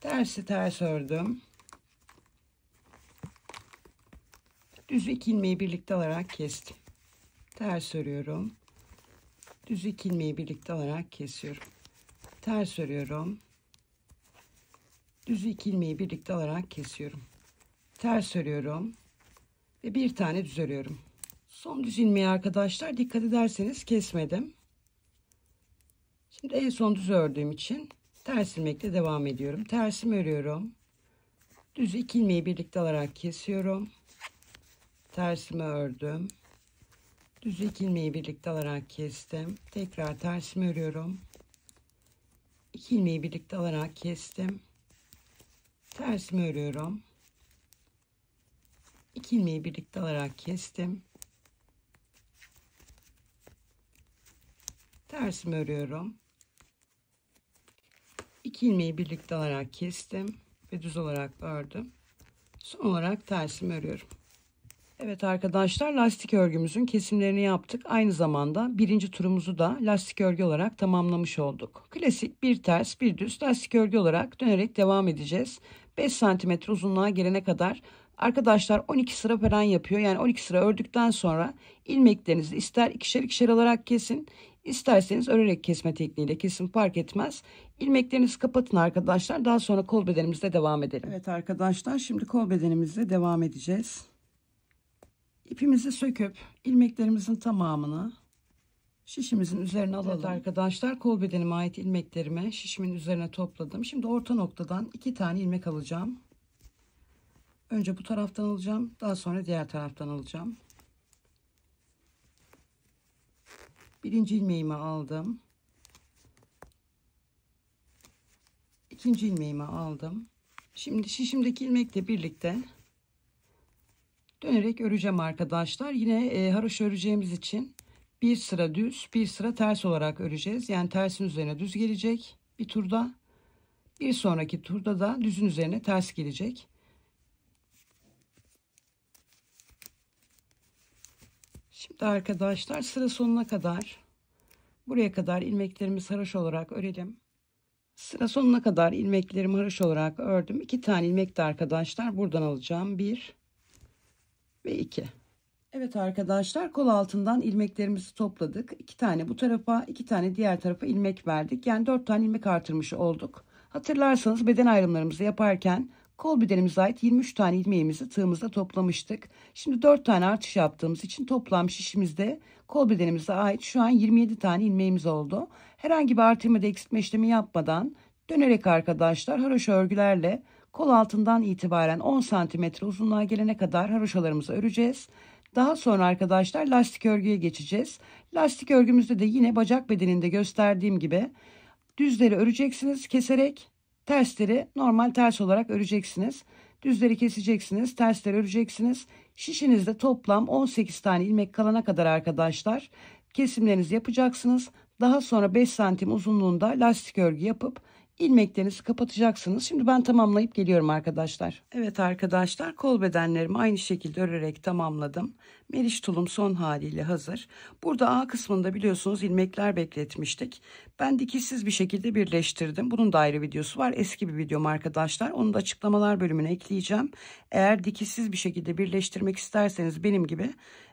Tersi ters ördüm. Düzü 2 ilmeği birlikte alarak kestim. Ters örüyorum. Düz 2 ilmeği birlikte alarak kesiyorum. Ters örüyorum. Düz 2 ilmeği birlikte alarak kesiyorum. Ters örüyorum ve bir tane düz örüyorum. Son düz ilmeği arkadaşlar dikkat ederseniz kesmedim. Şimdi en son düz ördüğüm için ters ilmekle devam ediyorum. Tersimi örüyorum. Düz 2 ilmeği birlikte alarak kesiyorum. Tersimi ördüm. Düz 2 ilmeği birlikte alarak kestim. Tekrar tersimi örüyorum. 2 ilmeği birlikte alarak kestim. Tersimi örüyorum. 2 ilmeği birlikte alarak kestim. Tersimi örüyorum. 2 ilmeği birlikte alarak kestim ve düz olarak ördüm. Son olarak tersimi örüyorum. Evet arkadaşlar, lastik örgümüzün kesimlerini yaptık. Aynı zamanda birinci turumuzu da lastik örgü olarak tamamlamış olduk. Klasik bir ters bir düz lastik örgü olarak dönerek devam edeceğiz. 5 santimetre uzunluğa gelene kadar arkadaşlar 12 sıra falan yapıyor. Yani 12 sıra ördükten sonra ilmeklerinizi ister ikişer ikişer alarak kesin, isterseniz örerek kesme tekniğiyle kesin, fark etmez. İlmeklerinizi kapatın arkadaşlar. Daha sonra kol bedenimizle devam edelim. Evet arkadaşlar, şimdi kol bedenimizle devam edeceğiz. İpimizi söküp ilmeklerimizin tamamını şişimizin üzerine alalım. Evet arkadaşlar, kol bedenime ait ilmeklerimi şişimin üzerine topladım. Şimdi orta noktadan 2 tane ilmek alacağım. Önce bu taraftan alacağım, daha sonra diğer taraftan alacağım. Birinci ilmeğimi aldım. İkinci ilmeğimi aldım. Şimdi şişimdeki ilmekle birlikte dönerek öreceğim arkadaşlar. Yine haroşa öreceğimiz için bir sıra düz, bir sıra ters olarak öreceğiz. Yani tersin üzerine düz gelecek bir turda. Bir sonraki turda da düzün üzerine ters gelecek. Şimdi arkadaşlar, sıra sonuna kadar, buraya kadar ilmeklerimizi haroşa olarak örelim. Sıra sonuna kadar ilmeklerimi haroşa olarak ördüm. 2 tane ilmek de arkadaşlar buradan alacağım. 1 ve 2. Evet arkadaşlar, kol altından ilmeklerimizi topladık. 2 tane bu tarafa, 2 tane diğer tarafa ilmek verdik. Yani 4 tane ilmek artırmış olduk. Hatırlarsanız beden ayrımlarımızı yaparken kol bedenimize ait 23 tane ilmeğimizi tığımızda toplamıştık. Şimdi 4 tane artış yaptığımız için toplam şişimizde kol bedenimize ait şu an 27 tane ilmeğimiz oldu. Herhangi bir artırma ya da eksiltme işlemi yapmadan dönerek arkadaşlar haroşa örgülerle kol altından itibaren 10 santimetre uzunluğa gelene kadar haroşalarımızı öreceğiz. Daha sonra arkadaşlar lastik örgüye geçeceğiz. Lastik örgümüzde de yine bacak bedeninde gösterdiğim gibi düzleri öreceksiniz keserek, tersleri normal ters olarak öreceksiniz. Düzleri keseceksiniz, tersleri öreceksiniz. Şişinizde toplam 18 tane ilmek kalana kadar arkadaşlar kesimlerinizi yapacaksınız. Daha sonra 5 santim uzunluğunda lastik örgü yapıp ilmeklerinizi kapatacaksınız. Şimdi ben tamamlayıp geliyorum arkadaşlar. Evet arkadaşlar, kol bedenlerimi aynı şekilde örerek tamamladım. Meriç tulum son haliyle hazır. Burada A kısmında biliyorsunuz ilmekler bekletmiştik. Ben dikişsiz bir şekilde birleştirdim. Bunun da ayrı videosu var. Eski bir videom arkadaşlar. Onu da açıklamalar bölümüne ekleyeceğim. Eğer dikişsiz bir şekilde birleştirmek isterseniz benim gibi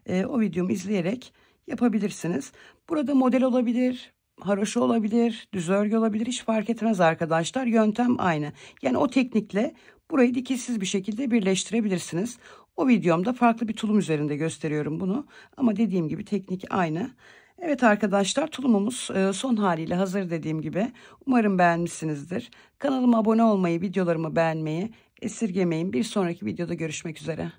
o videomu izleyerek yapabilirsiniz. Burada model olabilir, haroşa olabilir, düz örgü olabilir, hiç fark etmez arkadaşlar. Yöntem aynı. Yani o teknikle burayı dikişsiz bir şekilde birleştirebilirsiniz. O videomda farklı bir tulum üzerinde gösteriyorum bunu. Ama dediğim gibi teknik aynı. Evet arkadaşlar, tulumumuz son haliyle hazır dediğim gibi. Umarım beğenmişsinizdir. Kanalıma abone olmayı, videolarımı beğenmeyi esirgemeyin. Bir sonraki videoda görüşmek üzere.